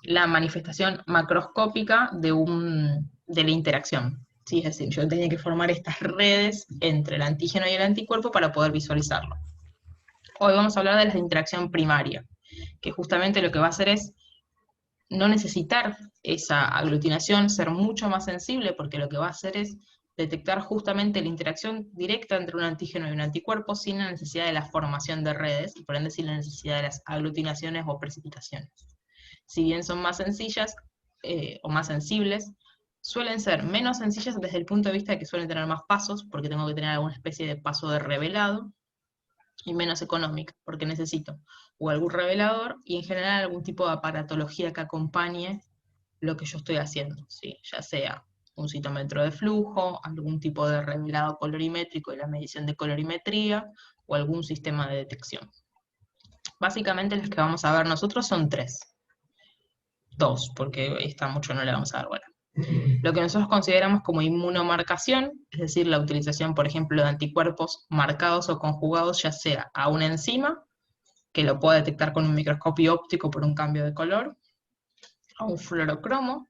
la manifestación macroscópica de la interacción. ¿Sí? Es decir, yo tenía que formar estas redes entre el antígeno y el anticuerpo para poder visualizarlo. Hoy vamos a hablar de la interacción primaria, que justamente lo que va a hacer es no necesitar esa aglutinación, ser mucho más sensible, porque lo que va a hacer es detectar justamente la interacción directa entre un antígeno y un anticuerpo sin la necesidad de la formación de redes, y por ende sin la necesidad de las aglutinaciones o precipitaciones. Si bien son más sencillas o más sensibles, suelen ser menos sencillas desde el punto de vista de que suelen tener más pasos, porque tengo que tener alguna especie de paso de revelado, y menos económica, porque necesito o algún revelador y en general algún tipo de aparatología que acompañe lo que yo estoy haciendo, ¿sí? Ya sea un citómetro de flujo, algún tipo de revelado colorimétrico y la medición de colorimetría, o algún sistema de detección. Básicamente las que vamos a ver nosotros son tres. Dos, porque esta mucho no le vamos a dar bola. Lo que nosotros consideramos como inmunomarcación, es decir, la utilización, por ejemplo, de anticuerpos marcados o conjugados, ya sea a una enzima, que lo puedo detectar con un microscopio óptico por un cambio de color, a un fluorocromo,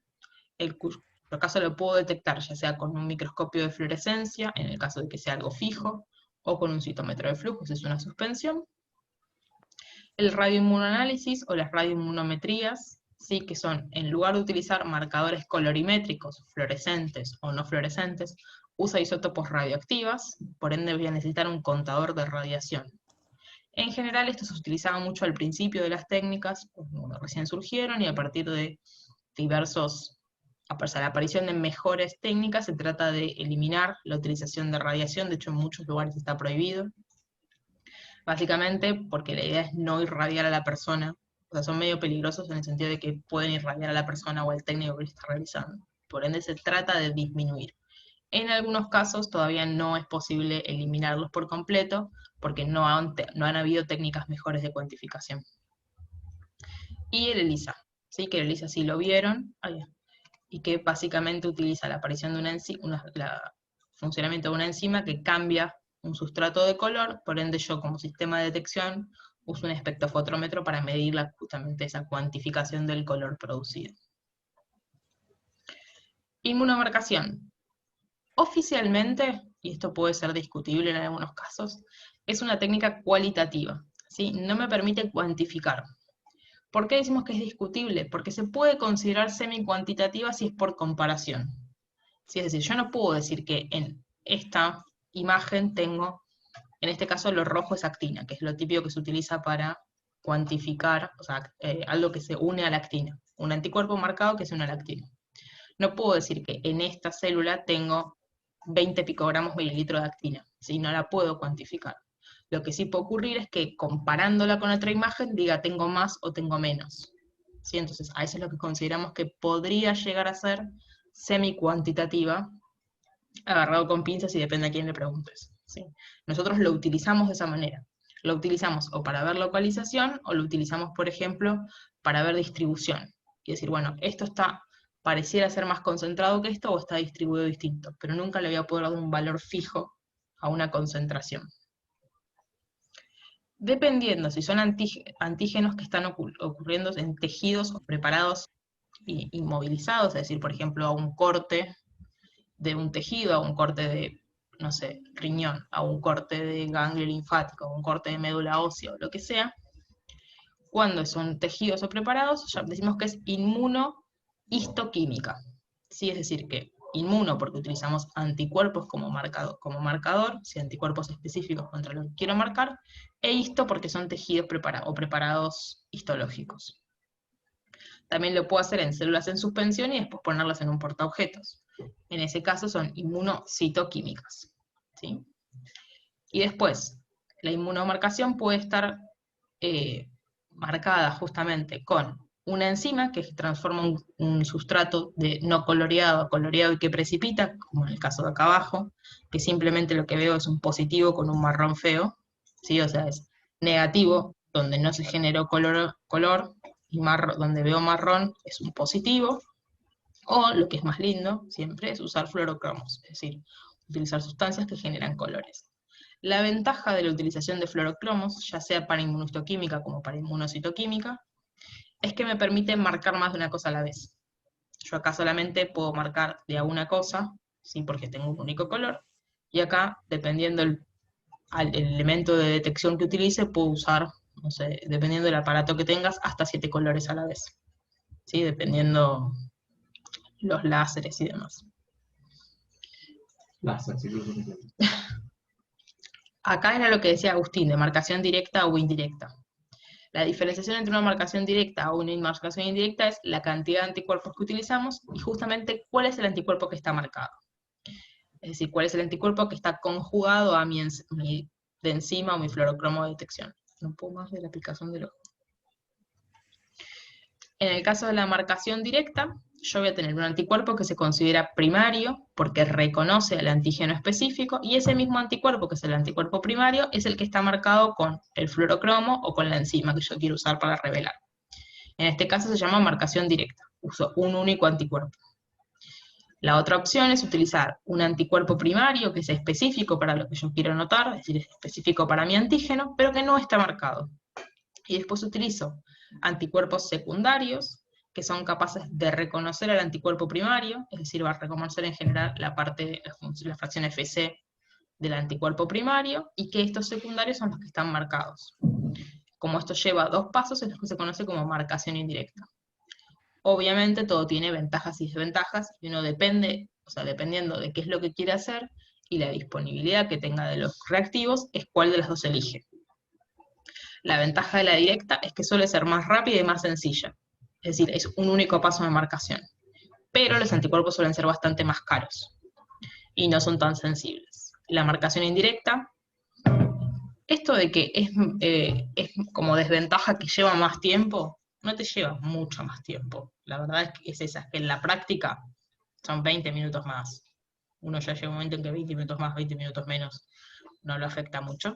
el cuyo caso lo puedo detectar ya sea con un microscopio de fluorescencia, en el caso de que sea algo fijo, o con un citómetro de flujo, si es una suspensión. El radioinmunoanálisis o las radioinmunometrías, ¿sí? Que son, en lugar de utilizar marcadores colorimétricos, fluorescentes o no fluorescentes, usa isótopos radioactivas, por ende voy a necesitar un contador de radiación. En general esto se utilizaba mucho al principio de las técnicas, cuando recién surgieron, y a partir de diversos, a la aparición de mejores técnicas, se trata de eliminar la utilización de radiación. De hecho en muchos lugares está prohibido, básicamente porque la idea es no irradiar a la persona. O sea, son medio peligrosos en el sentido de que pueden irradiar a la persona o al técnico que lo está realizando. Por ende se trata de disminuir. En algunos casos todavía no es posible eliminarlos por completo, porque no han habido técnicas mejores de cuantificación. Y el ELISA, ¿sí? Que el ELISA sí lo vieron, y que básicamente utiliza la aparición de una enzima, funcionamiento de una enzima que cambia un sustrato de color, por ende yo como sistema de detección uso un espectrofotómetro para medir justamente esa cuantificación del color producido. Inmunomarcación. Oficialmente, y esto puede ser discutible en algunos casos, es una técnica cualitativa, ¿sí? No me permite cuantificar. ¿Por qué decimos que es discutible? Porque se puede considerar semi-cuantitativa si es por comparación. ¿Sí? Es decir, yo no puedo decir que en esta imagen tengo, en este caso lo rojo es actina, que es lo típico que se utiliza para cuantificar, o sea, algo que se une a la actina, un anticuerpo marcado que se une a la actina. No puedo decir que en esta célula tengo 20 picogramos mililitros de actina, ¿sí? No la puedo cuantificar. Lo que sí puede ocurrir es que comparándola con otra imagen diga tengo más o tengo menos, ¿sí? Entonces a eso es lo que consideramos que podría llegar a ser semi-cuantitativa, agarrado con pinzas y depende a quién le preguntes, ¿sí? Nosotros lo utilizamos de esa manera. Lo utilizamos o para ver localización o lo utilizamos, por ejemplo, para ver distribución. Y decir, bueno, esto pareciera ser más concentrado que esto o está distribuido distinto, pero nunca le voy a poder dar un valor fijo a una concentración. Dependiendo si son antígenos que están ocurriendo en tejidos preparados e inmovilizados, es decir, por ejemplo, a un corte de un tejido, a un corte de, no sé, riñón, a un corte de ganglio linfático, a un corte de médula ósea, o lo que sea, cuando son tejidos o preparados, ya decimos que es inmunohistoquímica. ¿Sí? Es decir, que inmuno porque utilizamos anticuerpos como marcador, si anticuerpos específicos contra lo que quiero marcar, e histo porque son tejidos preparados histológicos. También lo puedo hacer en células en suspensión y después ponerlas en un portaobjetos. En ese caso son inmunocitoquímicas, ¿sí? Y después, la inmunomarcación puede estar marcada justamente con una enzima que transforma un sustrato de no coloreado a coloreado y que precipita, como en el caso de acá abajo, que simplemente lo que veo es un positivo con un marrón feo, ¿sí? O sea, es negativo, donde no se generó color y donde veo marrón es un positivo, o lo que es más lindo siempre es usar fluorocromos, es decir, utilizar sustancias que generan colores. La ventaja de la utilización de fluorocromos, ya sea para inmunohistoquímica como para inmunocitoquímica, es que me permite marcar más de una cosa a la vez. Yo acá solamente puedo marcar de a una cosa, ¿sí? Porque tengo un único color, y acá, dependiendo el elemento de detección que utilice, puedo usar, no sé, dependiendo del aparato que tengas, hasta 7 colores a la vez, ¿sí? Dependiendo los láseres y demás. Acá era lo que decía Agustín, de marcación directa o indirecta. La diferenciación entre una marcación directa o una marcación indirecta es la cantidad de anticuerpos que utilizamos y justamente cuál es el anticuerpo que está marcado. Es decir, cuál es el anticuerpo que está conjugado a mi de enzima o mi fluorocromo de detección. No puedo más de la aplicación del ojo. En el caso de la marcación directa, yo voy a tener un anticuerpo que se considera primario porque reconoce el antígeno específico, y ese mismo anticuerpo, que es el anticuerpo primario, es el que está marcado con el fluorocromo o con la enzima que yo quiero usar para revelar. En este caso se llama marcación directa. Uso un único anticuerpo. La otra opción es utilizar un anticuerpo primario que es específico para lo que yo quiero notar, es decir, es específico para mi antígeno, pero que no está marcado. Y después utilizo anticuerpos secundarios, que son capaces de reconocer al anticuerpo primario, es decir, va a reconocer en general la fracción Fc del anticuerpo primario, y que estos secundarios son los que están marcados. Como esto lleva 2 pasos, es lo que se conoce como marcación indirecta. Obviamente todo tiene ventajas y desventajas, y uno depende, o sea, dependiendo de qué es lo que quiere hacer, y la disponibilidad que tenga de los reactivos, es cuál de las dos elige. La ventaja de la directa es que suele ser más rápida y más sencilla. Es decir, es un único paso de marcación. Pero los anticuerpos suelen ser bastante más caros y no son tan sensibles. La marcación indirecta, esto de que es como desventaja que lleva más tiempo, no te lleva mucho más tiempo. La verdad es que es esa, que en la práctica son 20 minutos más. Uno ya llega un momento en que 20 minutos más, 20 minutos menos, no lo afecta mucho.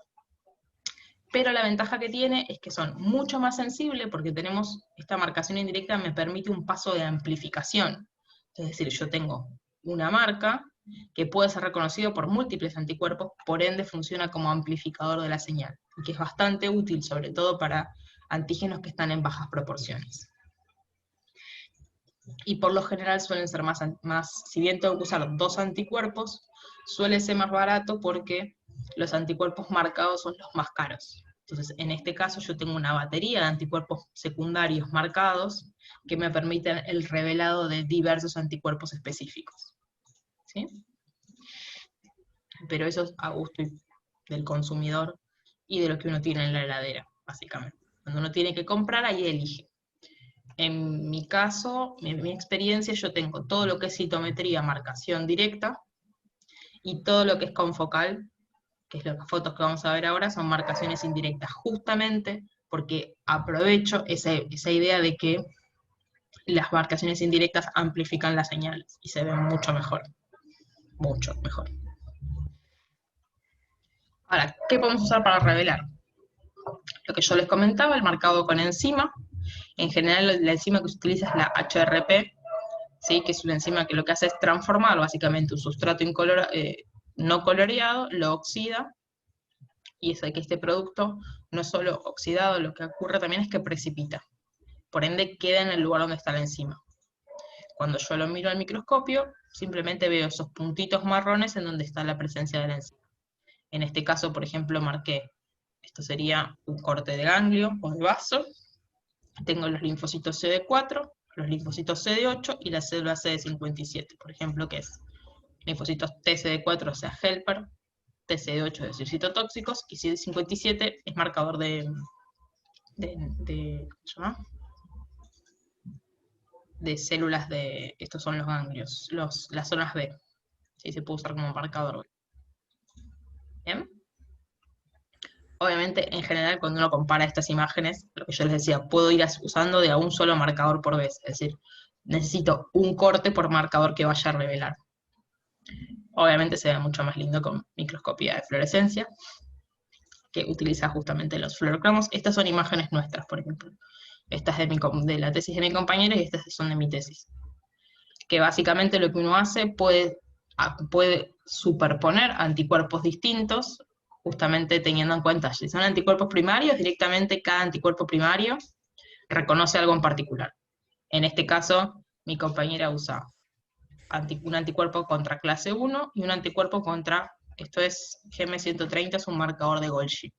Pero la ventaja que tiene es que son mucho más sensibles porque tenemos, esta marcación indirecta me permite un paso de amplificación. Es decir, yo tengo una marca que puede ser reconocido por múltiples anticuerpos, por ende funciona como amplificador de la señal, y que es bastante útil, sobre todo para antígenos que están en bajas proporciones. Y por lo general suelen ser más, si bien tengo que usar 2 anticuerpos, suele ser más barato porque los anticuerpos marcados son los más caros. Entonces, en este caso yo tengo una batería de anticuerpos secundarios marcados que me permiten el revelado de diversos anticuerpos específicos. ¿Sí? Pero eso es a gusto del consumidor y de lo que uno tiene en la heladera, básicamente. Cuando uno tiene que comprar, ahí elige. En mi caso, en mi experiencia, yo tengo todo lo que es citometría, marcación directa, y todo lo que es confocal, que es las fotos que vamos a ver ahora, son marcaciones indirectas, justamente porque aprovecho esa idea de que las marcaciones indirectas amplifican las señales y se ven mucho mejor. Mucho mejor. Ahora, ¿qué podemos usar para revelar? Lo que yo les comentaba, el marcado con enzima. En general, la enzima que se utiliza es la HRP, ¿sí? Que es una enzima que lo que hace es transformar básicamente un sustrato no coloreado, lo oxida, y es que este producto no solo oxidado, lo que ocurre también es que precipita. Por ende, queda en el lugar donde está la enzima. Cuando yo lo miro al microscopio, simplemente veo esos puntitos marrones en donde está la presencia de la enzima. En este caso, por ejemplo, marqué, esto sería un corte de ganglio o de vaso. Tengo los linfocitos CD4, los linfocitos CD8 y la célula CD57, por ejemplo, que es linfocitos TCD4, o sea, helper, TCD8 es decir, citotóxicos, y CD57 es marcador ¿cómo se llama? De células estos son los ganglios, las zonas B, ¿sí? Se puede usar como marcador. ¿Bien? Obviamente, en general, cuando uno compara estas imágenes, lo que yo les decía, puedo ir usando de a un solo marcador por vez, es decir, necesito un corte por marcador que vaya a revelar. Obviamente se ve mucho más lindo con microscopía de fluorescencia, que utiliza justamente los fluorocromos. Estas son imágenes nuestras, por ejemplo. Estas de la tesis de mi compañera y estas son de mi tesis. Que básicamente lo que uno hace puede superponer anticuerpos distintos, justamente teniendo en cuenta, si son anticuerpos primarios, directamente cada anticuerpo primario reconoce algo en particular. En este caso, mi compañera usa un anticuerpo contra clase 1 y un anticuerpo contra, esto es GM130, es un marcador de Golgi.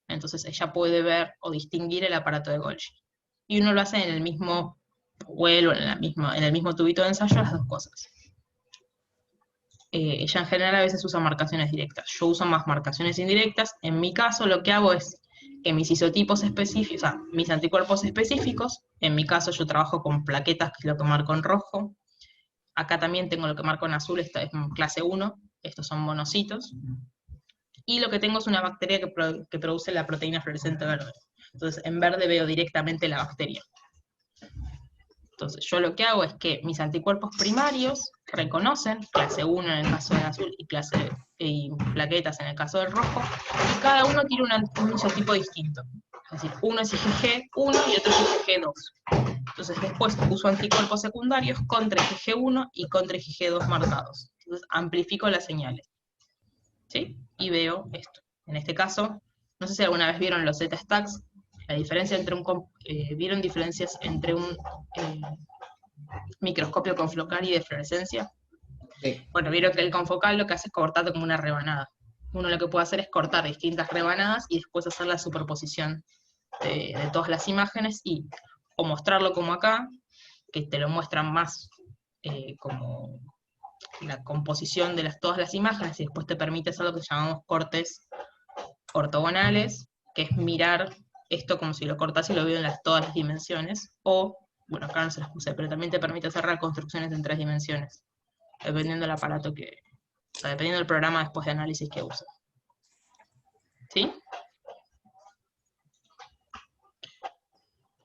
Entonces ella puede ver o distinguir el aparato de Golgi. Y uno lo hace en el mismo vuelo, en el mismo tubito de ensayo, las dos cosas. Ella en general a veces usa marcaciones directas. Yo uso más marcaciones indirectas. En mi caso lo que hago es que mis isotipos específicos, o sea, mis anticuerpos específicos, en mi caso yo trabajo con plaquetas, que es lo que marco en rojo. Acá también tengo lo que marco en azul, esta es clase 1, estos son monocitos. Y lo que tengo es una bacteria que produce la proteína fluorescente verde. Entonces en verde veo directamente la bacteria. Entonces yo lo que hago es que mis anticuerpos primarios reconocen clase 1 en el caso del azul y plaquetas en el caso del rojo, y cada uno tiene un isotipo distinto. Es decir, uno es IgG1 y otro es IgG2. Entonces después uso anticuerpos secundarios contra IgG1 y contra IgG2 marcados. Entonces amplifico las señales, ¿sí? Y veo esto. En este caso, no sé si alguna vez vieron los Z-stacks, la diferencia entre ¿vieron diferencias entre un microscopio confocal y de fluorescencia? Sí. Bueno, vieron que el confocal lo que hace es cortarte como una rebanada. Uno lo que puede hacer es cortar distintas rebanadas y después hacer la superposición de todas las imágenes o mostrarlo como acá, que te lo muestran más como la composición de todas las imágenes, y después te permite hacer lo que llamamos cortes ortogonales, que es mirar esto como si lo cortas y lo veo en todas las dimensiones, o, bueno, acá no se las puse, pero también te permite hacer reconstrucciones en 3 dimensiones, dependiendo del aparato o sea, dependiendo del programa después de análisis que uses. ¿Sí?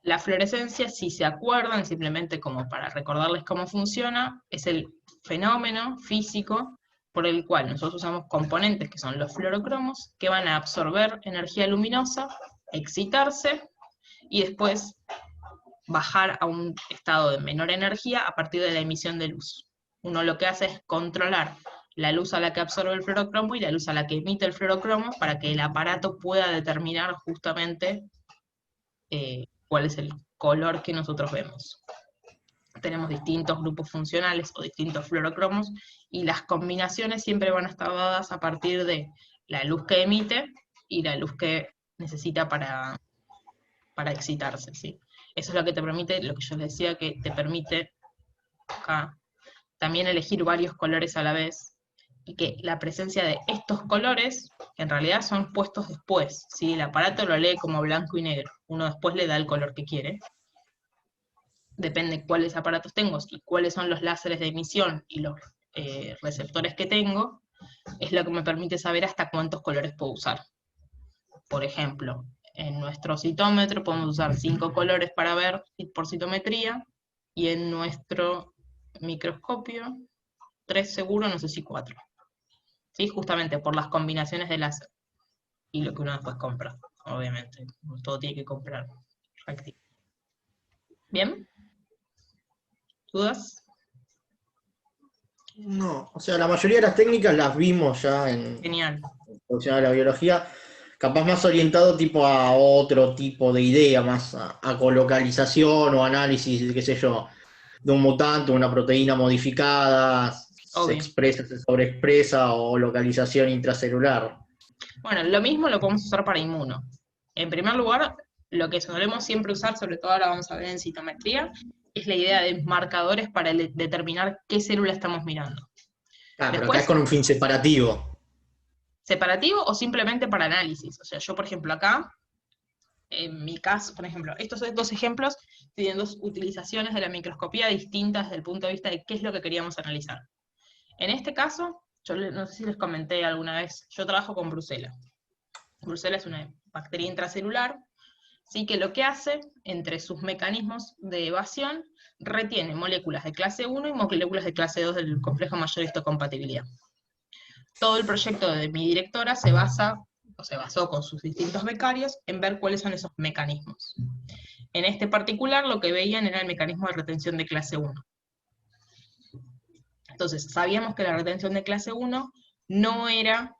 La fluorescencia, si se acuerdan, simplemente como para recordarles cómo funciona, es el fenómeno físico por el cual nosotros usamos componentes que son los fluorocromos, que van a absorber energía luminosa, excitarse, y después bajar a un estado de menor energía a partir de la emisión de luz. Uno lo que hace es controlar la luz a la que absorbe el fluorocromo y la luz a la que emite el fluorocromo para que el aparato pueda determinar justamente cuál es el color que nosotros vemos. Tenemos distintos grupos funcionales o distintos fluorocromos, y las combinaciones siempre van a estar dadas a partir de la luz que emite y la luz que necesita para excitarse, ¿sí? Eso es lo que te permite, lo que yo les decía, que te permite acá también elegir varios colores a la vez, y que la presencia de estos colores, que en realidad son puestos después, ¿sí? El aparato lo lee como blanco y negro, uno después le da el color que quiere. Depende cuáles aparatos tengo y cuáles son los láseres de emisión y los receptores que tengo, es lo que me permite saber hasta cuántos colores puedo usar. Por ejemplo, en nuestro citómetro podemos usar 5 colores para ver por citometría, y en nuestro microscopio 3 seguro, no sé si 4. ¿Sí? Justamente por las combinaciones de láser y lo que uno después compra, obviamente. Todo tiene que comprar. ¿Bien? ¿Dudas? No, o sea, la mayoría de las técnicas las vimos ya en Genial. introducción a la biología, capaz más orientado tipo a otro tipo de idea, más a colocalización o análisis, qué sé yo, de un mutante, una proteína modificada, se Obvio. expresa, se sobreexpresa, o localización intracelular. Bueno, lo mismo lo podemos usar para inmuno. En primer lugar, lo que solemos siempre usar, sobre todo ahora vamos a ver en citometría, es la idea de marcadores para determinar qué célula estamos mirando. Ah, pero acá es Después, con un fin separativo. separativo o simplemente para análisis. O sea, yo, por ejemplo, acá, en mi caso, por ejemplo, estos son 2 ejemplos, tienen 2 utilizaciones de la microscopía distintas desde el punto de vista de qué es lo que queríamos analizar. En este caso, yo no sé si les comenté alguna vez, yo trabajo con Brucella. Brucella es una bacteria intracelular, ¿sí? Que lo que hace, entre sus mecanismos de evasión, retiene moléculas de clase 1 y moléculas de clase 2 del complejo mayor histocompatibilidad. Todo el proyecto de mi directora se basó con sus distintos becarios en ver cuáles son esos mecanismos. En este particular, lo que veían era el mecanismo de retención de clase 1. Entonces, sabíamos que la retención de clase 1 no era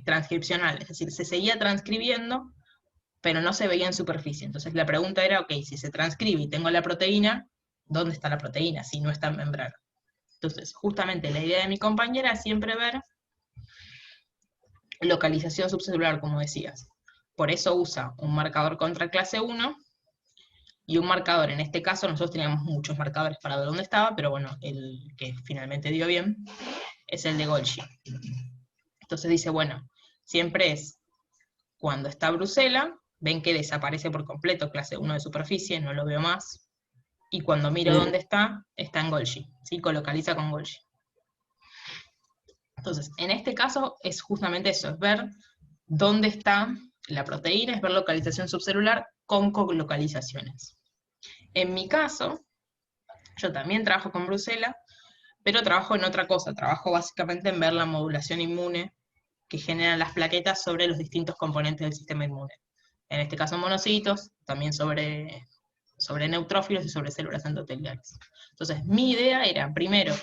transcripcional, es decir, se seguía transcribiendo pero no se veía en superficie. Entonces la pregunta era, ok, si se transcribe y tengo la proteína, ¿dónde está la proteína si no está en membrana? Entonces, justamente la idea de mi compañera es siempre ver localización subcelular, como decías. Por eso usa un marcador contra clase 1 y un marcador. En este caso nosotros teníamos muchos marcadores para ver dónde estaba, pero bueno, el que finalmente dio bien es el de Golgi. Entonces dice, bueno, siempre es cuando está Brucela, ven que desaparece por completo clase 1 de superficie, no lo veo más, y cuando miro dónde está en Golgi, ¿sí? Colocaliza con Golgi. Entonces, en este caso es justamente eso, es ver dónde está la proteína, es ver localización subcelular con colocalizaciones. En mi caso, yo también trabajo con Brucela, pero trabajo en otra cosa, trabajo básicamente en ver la modulación inmune que generan las plaquetas sobre los distintos componentes del sistema inmune. En este caso monocitos, también sobre neutrófilos y sobre células endoteliales. Entonces, mi idea era, primero,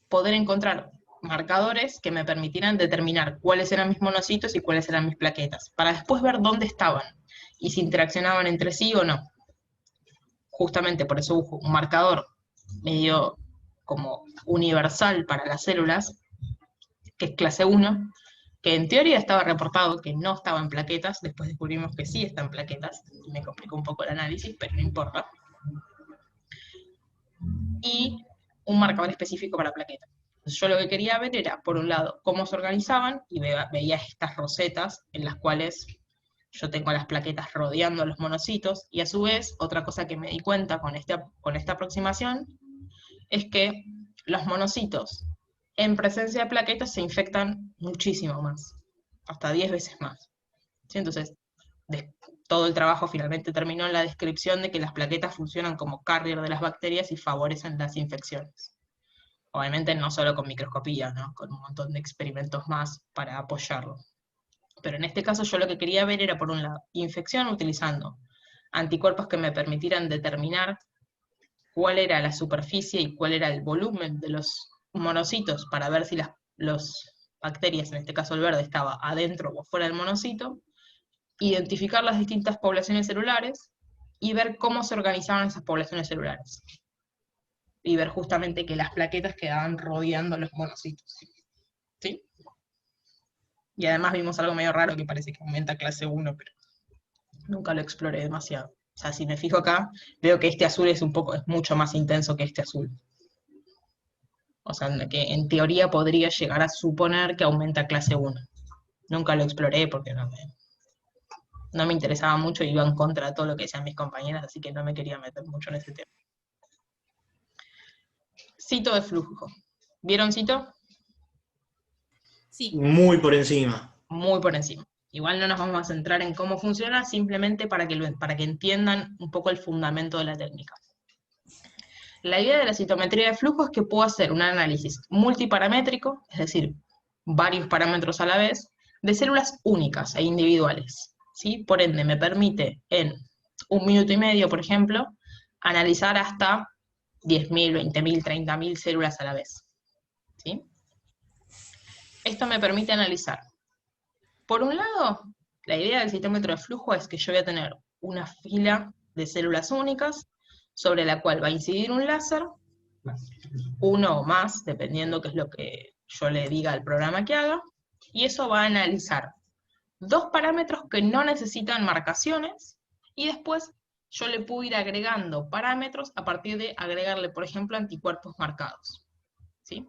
poder encontrar marcadores que me permitieran determinar cuáles eran mis monocitos y cuáles eran mis plaquetas, para después ver dónde estaban y si interaccionaban entre sí o no. Justamente por eso busco un marcador medio como universal para las células, que es clase 1, que en teoría estaba reportado que no estaba en plaquetas, después descubrimos que sí está en plaquetas, me complicó un poco el análisis, pero no importa. Y un marcador específico para plaquetas. Entonces yo lo que quería ver era, por un lado, cómo se organizaban, y veía estas rosetas en las cuales yo tengo las plaquetas rodeando a los monocitos, y a su vez, otra cosa que me di cuenta con esta aproximación, es que los monocitos en presencia de plaquetas se infectan muchísimo más, hasta 10 veces más. ¿Sí? Entonces, todo el trabajo finalmente terminó en la descripción de que las plaquetas funcionan como carrier de las bacterias y favorecen las infecciones. Obviamente no solo con microscopía, ¿no? Con un montón de experimentos más para apoyarlo. Pero en este caso yo lo que quería ver era, por un lado, infección utilizando anticuerpos que me permitieran determinar cuál era la superficie y cuál era el volumen de los monocitos para ver si las bacterias, en este caso el verde, estaba adentro o fuera del monocito, identificar las distintas poblaciones celulares y ver cómo se organizaban esas poblaciones celulares. Y ver justamente que las plaquetas quedaban rodeando los monocitos. ¿Sí? Y además vimos algo medio raro que parece que aumenta clase 1, pero nunca lo exploré demasiado. O sea, si me fijo acá, veo que este azul es mucho más intenso que este azul. O sea, que en teoría podría llegar a suponer que aumenta clase 1. Nunca lo exploré porque no me interesaba mucho y iba en contra de todo lo que decían mis compañeras, así que no me quería meter mucho en ese tema. Cito de flujo. ¿Vieron cito? Sí. Muy por encima. Muy por encima. Igual no nos vamos a centrar en cómo funciona, simplemente para que entiendan un poco el fundamento de la técnica. La idea de la citometría de flujo es que puedo hacer un análisis multiparamétrico, es decir, varios parámetros a la vez, de células únicas e individuales. ¿Sí? Por ende, me permite en 1 minuto y medio, por ejemplo, analizar hasta 10.000, 20.000, 30.000 células a la vez. ¿Sí? Esto me permite analizar. Por un lado, la idea del citómetro de flujo es que yo voy a tener una fila de células únicas sobre la cual va a incidir un láser, uno o más, dependiendo qué es lo que yo le diga al programa que haga, y eso va a analizar 2 parámetros que no necesitan marcaciones, y después yo le puedo ir agregando parámetros a partir de agregarle, por ejemplo, anticuerpos marcados. ¿Sí?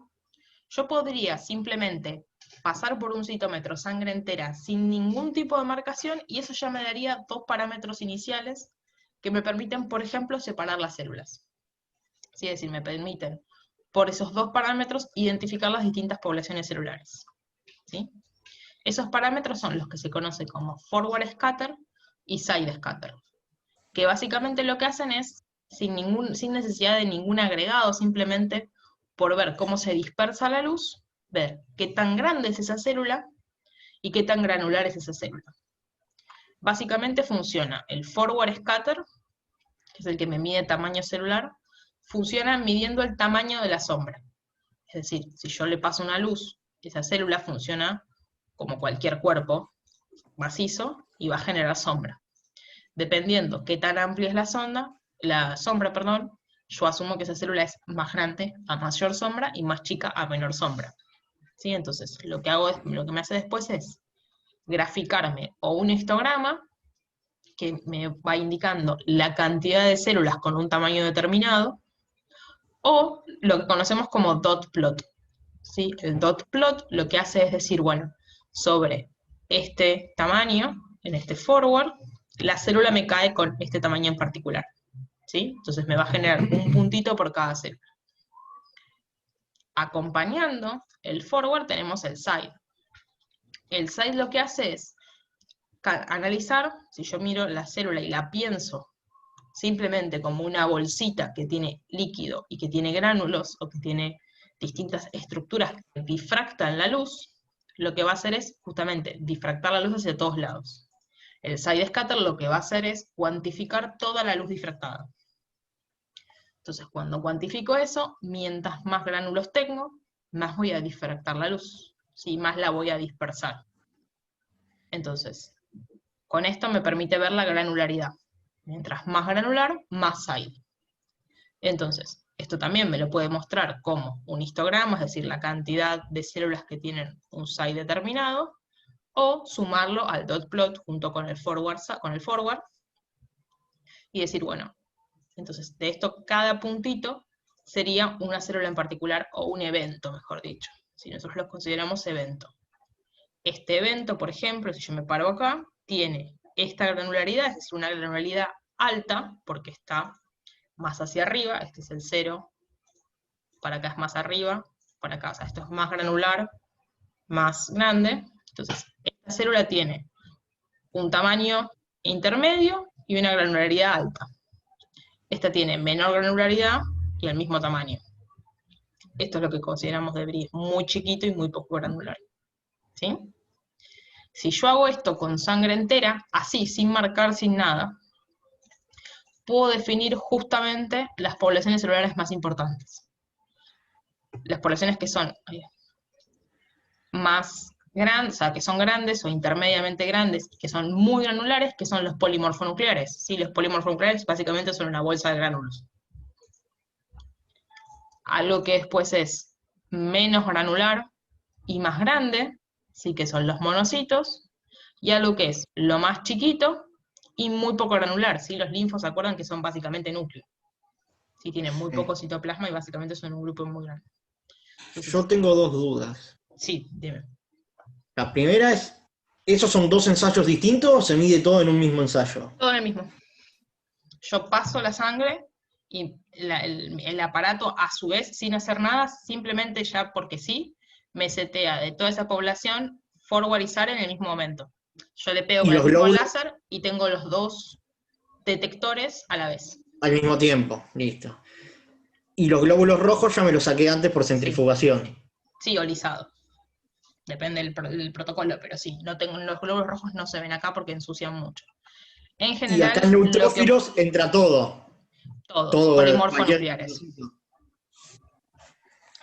Yo podría simplemente pasar por un citómetro sangre entera sin ningún tipo de marcación, y eso ya me daría 2 parámetros iniciales que me permiten, por ejemplo, separar las células. ¿Sí? Es decir, me permiten, por esos 2 parámetros, identificar las distintas poblaciones celulares. ¿Sí? Esos parámetros son los que se conocen como forward scatter y side scatter, que básicamente lo que hacen es, sin necesidad de ningún agregado, simplemente por ver cómo se dispersa la luz, ver qué tan grande es esa célula y qué tan granular es esa célula. Básicamente funciona el forward scatter, que es el que me mide tamaño celular, funciona midiendo el tamaño de la sombra. Es decir, si yo le paso una luz, esa célula funciona como cualquier cuerpo, macizo y va a generar sombra. Dependiendo qué tan amplia es la sombra, perdón, yo asumo que esa célula es más grande a mayor sombra y más chica a menor sombra. ¿Sí? Entonces, lo que me hace después es graficarme o un histograma que me va indicando la cantidad de células con un tamaño determinado, o lo que conocemos como dot plot. ¿Sí? El dot plot lo que hace es decir, bueno, sobre este tamaño, en este forward, la célula me cae con este tamaño en particular. ¿Sí? Entonces me va a generar un puntito por cada célula. Acompañando el forward tenemos el side. El side lo que hace es analizar, si yo miro la célula y la pienso simplemente como una bolsita que tiene líquido y que tiene gránulos o que tiene distintas estructuras que difractan la luz, lo que va a hacer es justamente difractar la luz hacia todos lados. El side scatter lo que va a hacer es cuantificar toda la luz difractada. Entonces, cuando cuantifico eso, mientras más gránulos tengo, más voy a difractar la luz, ¿sí? Más la voy a dispersar. Entonces, con esto me permite ver la granularidad. Mientras más granular, más side. Entonces, esto también me lo puede mostrar como un histograma, es decir, la cantidad de células que tienen un side determinado, o sumarlo al dot plot junto con el forward, y decir, bueno, entonces de esto cada puntito sería una célula en particular, o un evento, mejor dicho, si nosotros lo consideramos evento. Este evento, por ejemplo, si yo me paro acá, tiene esta granularidad, es decir, una granularidad alta, porque está más hacia arriba, este es el 0, para acá es más arriba, para acá, o sea, esto es más granular, más grande. Entonces, esta célula tiene un tamaño intermedio y una granularidad alta. Esta tiene menor granularidad y el mismo tamaño. Esto es lo que consideramos de brillo, muy chiquito y muy poco granular. ¿Sí? Si yo hago esto con sangre entera, así, sin marcar, sin nada, puedo definir justamente las poblaciones celulares más importantes. Las poblaciones que son más grandes, o sea, que son grandes o intermediamente grandes, que son muy granulares, que son los polimorfonucleares. Sí, los polimorfonucleares básicamente son una bolsa de gránulos. Algo que después es menos granular y más grande, sí, que son los monocitos, y algo que es lo más chiquito y muy poco granular, ¿sí? Los linfos, ¿se acuerdan que son básicamente núcleos? Sí, tienen muy poco citoplasma y básicamente son un grupo muy grande. Entonces, Yo tengo dos dudas. sí, dime. La primera es, ¿esos son dos ensayos distintos o se mide todo en un mismo ensayo? Todo en el mismo. Yo paso la sangre y el aparato, a su vez, sin hacer nada, simplemente ya porque sí, me setea de toda esa población forwardizar en el mismo momento. Yo le pego ¿Y con el los mismo glóbulos? láser y tengo los dos detectores a la vez. Al mismo tiempo, listo. Y los glóbulos rojos ya me los saqué antes por centrifugación. Sí, o lisado. Depende del protocolo, pero sí, no tengo, los glóbulos rojos no se ven acá porque ensucian mucho. En Y acá general, en lo que neutrófilos entra todo. todos, Todo, cualquier polimorfonucleares. trocito.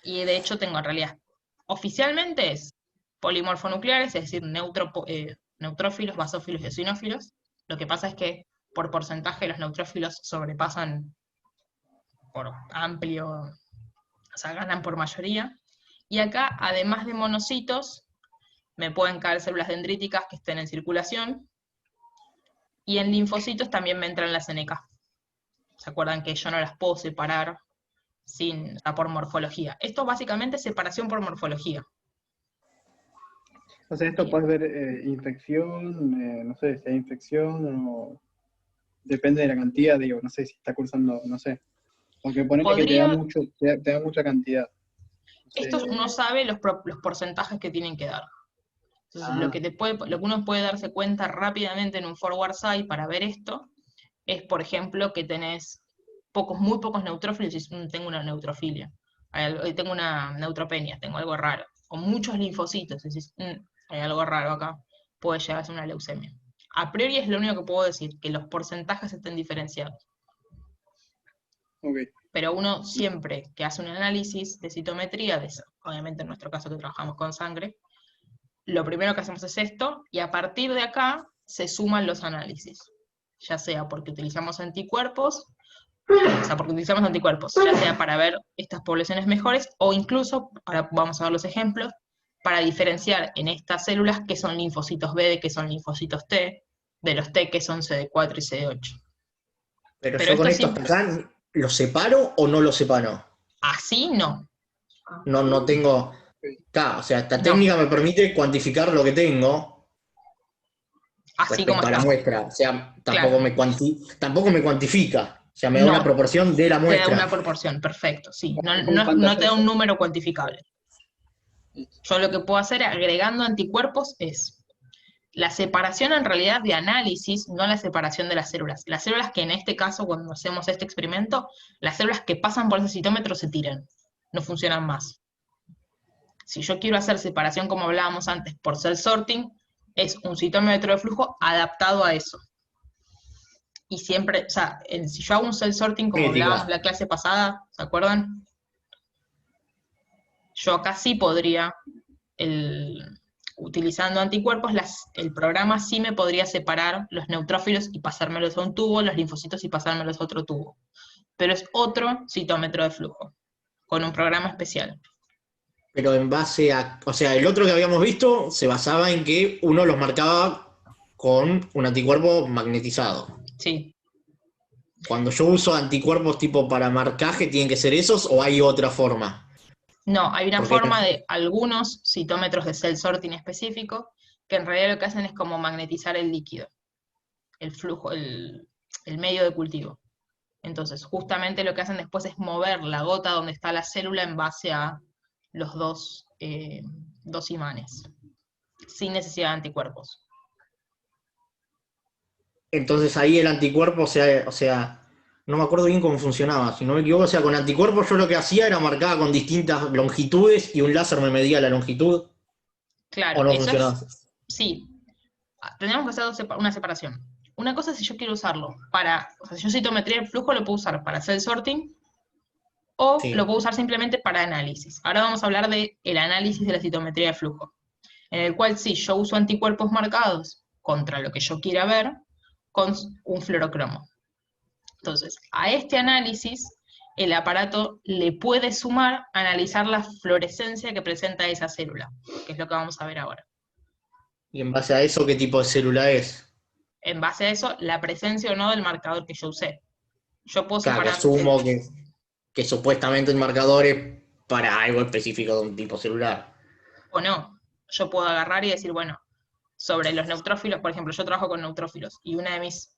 Y de hecho tengo en realidad, oficialmente es polimorfonucleares, es decir, neutrófilos, basófilos y eosinófilos. Lo que pasa es que por porcentaje los neutrófilos sobrepasan por amplio, o sea, ganan por mayoría. Y acá, además de monocitos, me pueden caer células dendríticas que estén en circulación, y en linfocitos también me entran las NK. ¿Se acuerdan que yo no las puedo separar por morfología? Esto básicamente es separación por morfología. O sea, esto Bien. puedes ver infección, no sé si hay infección o depende de la cantidad, digo, no sé si está cursando, no sé. Porque ponele que te da mucho, te da mucha cantidad. No sé, Esto uno sabe los porcentajes que tienen que dar. Entonces, lo que uno puede darse cuenta rápidamente en un forward site para ver esto, es, por ejemplo, que tenés muy pocos neutrófilos y tengo una neutrofilia. Tengo una neutropenia, tengo algo raro. O muchos linfocitos, y decís, hay algo raro acá, puede llegar a ser una leucemia. A priori es lo único que puedo decir, que los porcentajes estén diferenciados. Okay. Pero uno siempre que hace un análisis de citometría, obviamente en nuestro caso que trabajamos con sangre, lo primero que hacemos es esto, y a partir de acá se suman los análisis, ya sea porque utilizamos anticuerpos, ya sea para ver estas poblaciones mejores, o incluso, ahora vamos a ver los ejemplos, para diferenciar en estas células qué son linfocitos B de qué son linfocitos T, de los T que son CD4 y CD8. Pero Pero yo con esto esto hasta acá, ¿los separo o no los separo? así no. No tengo... Claro, o sea, esta No. técnica me permite cuantificar lo que tengo Así como respecto a la está. muestra. O sea, Claro. tampoco me cuantifica. O sea, me da No. una proporción de la Te da muestra. una proporción, perfecto, sí. No Como te da un pantallazo. número cuantificable. Yo lo que puedo hacer agregando anticuerpos es la separación en realidad de análisis, no la separación de las células. Las células que en este caso, cuando hacemos este experimento, las células que pasan por ese citómetro se tiran, no funcionan más. Si yo quiero hacer separación, como hablábamos antes, por cell sorting, es un citómetro de flujo adaptado a eso. Y siempre, o sea, si yo hago un cell sorting, como hablábamos la clase pasada, ¿se acuerdan? Yo acá sí podría, utilizando anticuerpos, el programa sí me podría separar los neutrófilos y pasármelos a un tubo, los linfocitos y pasármelos a otro tubo. Pero es otro citómetro de flujo, con un programa especial. Pero en base a... O sea, el otro que habíamos visto se basaba en que uno los marcaba con un anticuerpo magnetizado. Sí. Cuando yo uso anticuerpos tipo para marcaje, ¿tienen que ser esos o hay otra forma? No, hay una Porque forma de algunos citómetros de cell sorting específico que en realidad lo que hacen es como magnetizar el líquido, el flujo, el medio de cultivo. Entonces, justamente lo que hacen después es mover la gota donde está la célula en base a los dos imanes, sin necesidad de anticuerpos. entonces ahí el anticuerpo, o sea, no me acuerdo bien cómo funcionaba, si no me equivoco, o sea, con anticuerpos yo lo que hacía era marcaba con distintas longitudes y un láser me medía la longitud, Claro, o no eso funcionaba. sí, tenemos que hacer una separación. Una cosa es si yo quiero usarlo o sea, si yo citometría el flujo, lo puedo usar para cell sorting, o lo Sí. puedo usar simplemente para análisis. Ahora vamos a hablar del análisis de la citometría de flujo, en el cual sí, yo uso anticuerpos marcados contra lo que yo quiera ver con un fluorocromo. Entonces, a este análisis, el aparato le puede sumar, analizar la fluorescencia que presenta esa célula, que es lo que vamos a ver ahora. Y en base a eso, ¿qué tipo de célula es? En base a eso, la presencia o no del marcador que yo usé. Yo puedo Claro, que separar... asumo que supuestamente el marcador es para algo específico de un tipo celular. o no. Yo puedo agarrar y decir, bueno, sobre los neutrófilos, por ejemplo, yo trabajo con neutrófilos, y una de mis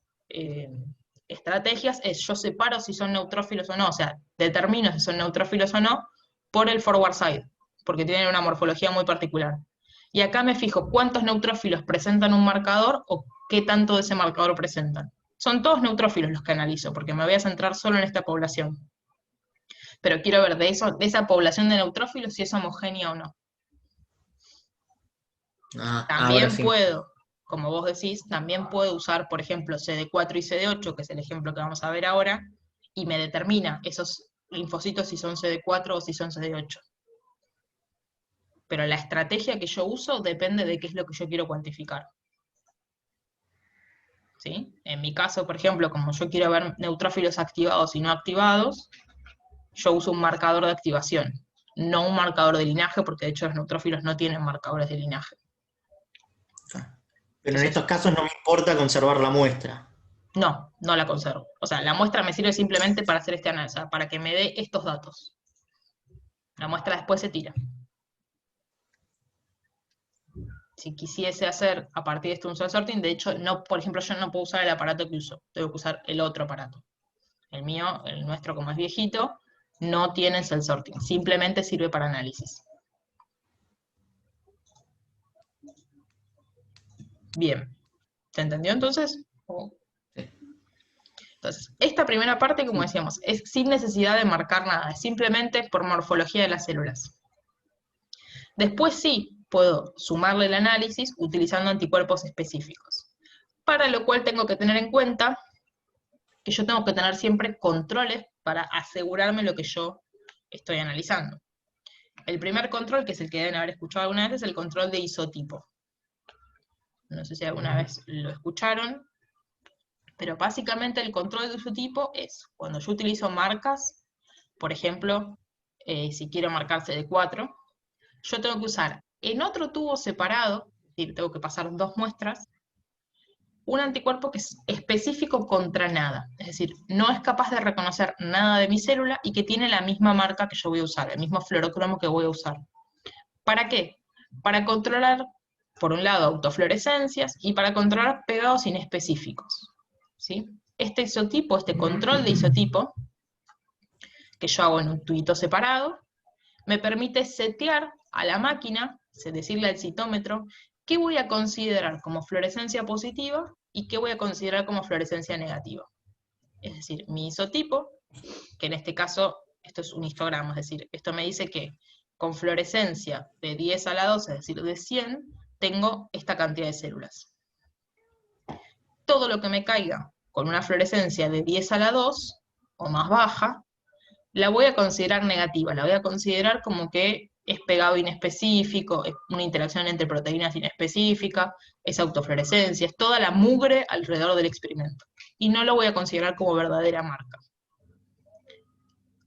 estrategias es yo separo si son neutrófilos o no, o sea, determino si son neutrófilos o no por el forward side, porque tienen una morfología muy particular. Y acá me fijo cuántos neutrófilos presentan un marcador o qué tanto de ese marcador presentan. Son todos neutrófilos los que analizo, porque me voy a centrar solo en esta población. Pero quiero ver de esa población de neutrófilos si es homogénea o no. Ahora También sí. puedo, como vos decís, también puedo usar, por ejemplo, CD4 y CD8, que es el ejemplo que vamos a ver ahora, y me determina esos linfocitos si son CD4 o si son CD8. Pero la estrategia que yo uso depende de qué es lo que yo quiero cuantificar. ¿Sí? En mi caso, por ejemplo, como yo quiero ver neutrófilos activados y no activados, yo uso un marcador de activación, no un marcador de linaje, porque de hecho los neutrófilos no tienen marcadores de linaje. Pero en estos casos no me importa conservar la muestra. No, no la conservo. O sea, la muestra me sirve simplemente para hacer este análisis, para que me dé estos datos. La muestra después se tira. Si quisiese hacer a partir de esto un cell sorting, de hecho, no, por ejemplo, yo no puedo usar el aparato que uso, tengo que usar el otro aparato. El mío, el nuestro como es viejito, no tiene cell sorting, simplemente sirve para análisis. Bien. ¿Se entendió entonces? Entonces, esta primera parte, como decíamos, es sin necesidad de marcar nada, es simplemente por morfología de las células. Después sí, puedo sumarle el análisis utilizando anticuerpos específicos, para lo cual tengo que tener en cuenta que yo tengo que tener siempre controles para asegurarme lo que yo estoy analizando. El primer control, que es el que deben haber escuchado alguna vez, es el control de isotipo. No sé si alguna vez lo escucharon, pero básicamente el control de isotipo es cuando yo utilizo marcas, por ejemplo, si quiero marcar CD4, yo tengo que usar en otro tubo separado, es decir, tengo que pasar 2 muestras, un anticuerpo que es específico contra nada, es decir, no es capaz de reconocer nada de mi célula y que tiene la misma marca que yo voy a usar, el mismo fluorocromo que voy a usar. ¿Para qué? Para controlar, por un lado, autofluorescencias y para controlar pegados inespecíficos, ¿sí? Este isotipo, este control de isotipo, que yo hago en un tubito separado, me permite setear a la máquina, es decirle al citómetro, qué voy a considerar como fluorescencia positiva y qué voy a considerar como fluorescencia negativa. Es decir, mi isotipo, que en este caso, esto es un histograma, es decir, esto me dice que con fluorescencia de 10 a la 12, es decir, de 100, tengo esta cantidad de células. Todo lo que me caiga con una fluorescencia de 10 a la 2, o más baja, la voy a considerar negativa, la voy a considerar como que es pegado inespecífico, es una interacción entre proteínas inespecífica, es autofluorescencia, es toda la mugre alrededor del experimento. Y no lo voy a considerar como verdadera marca.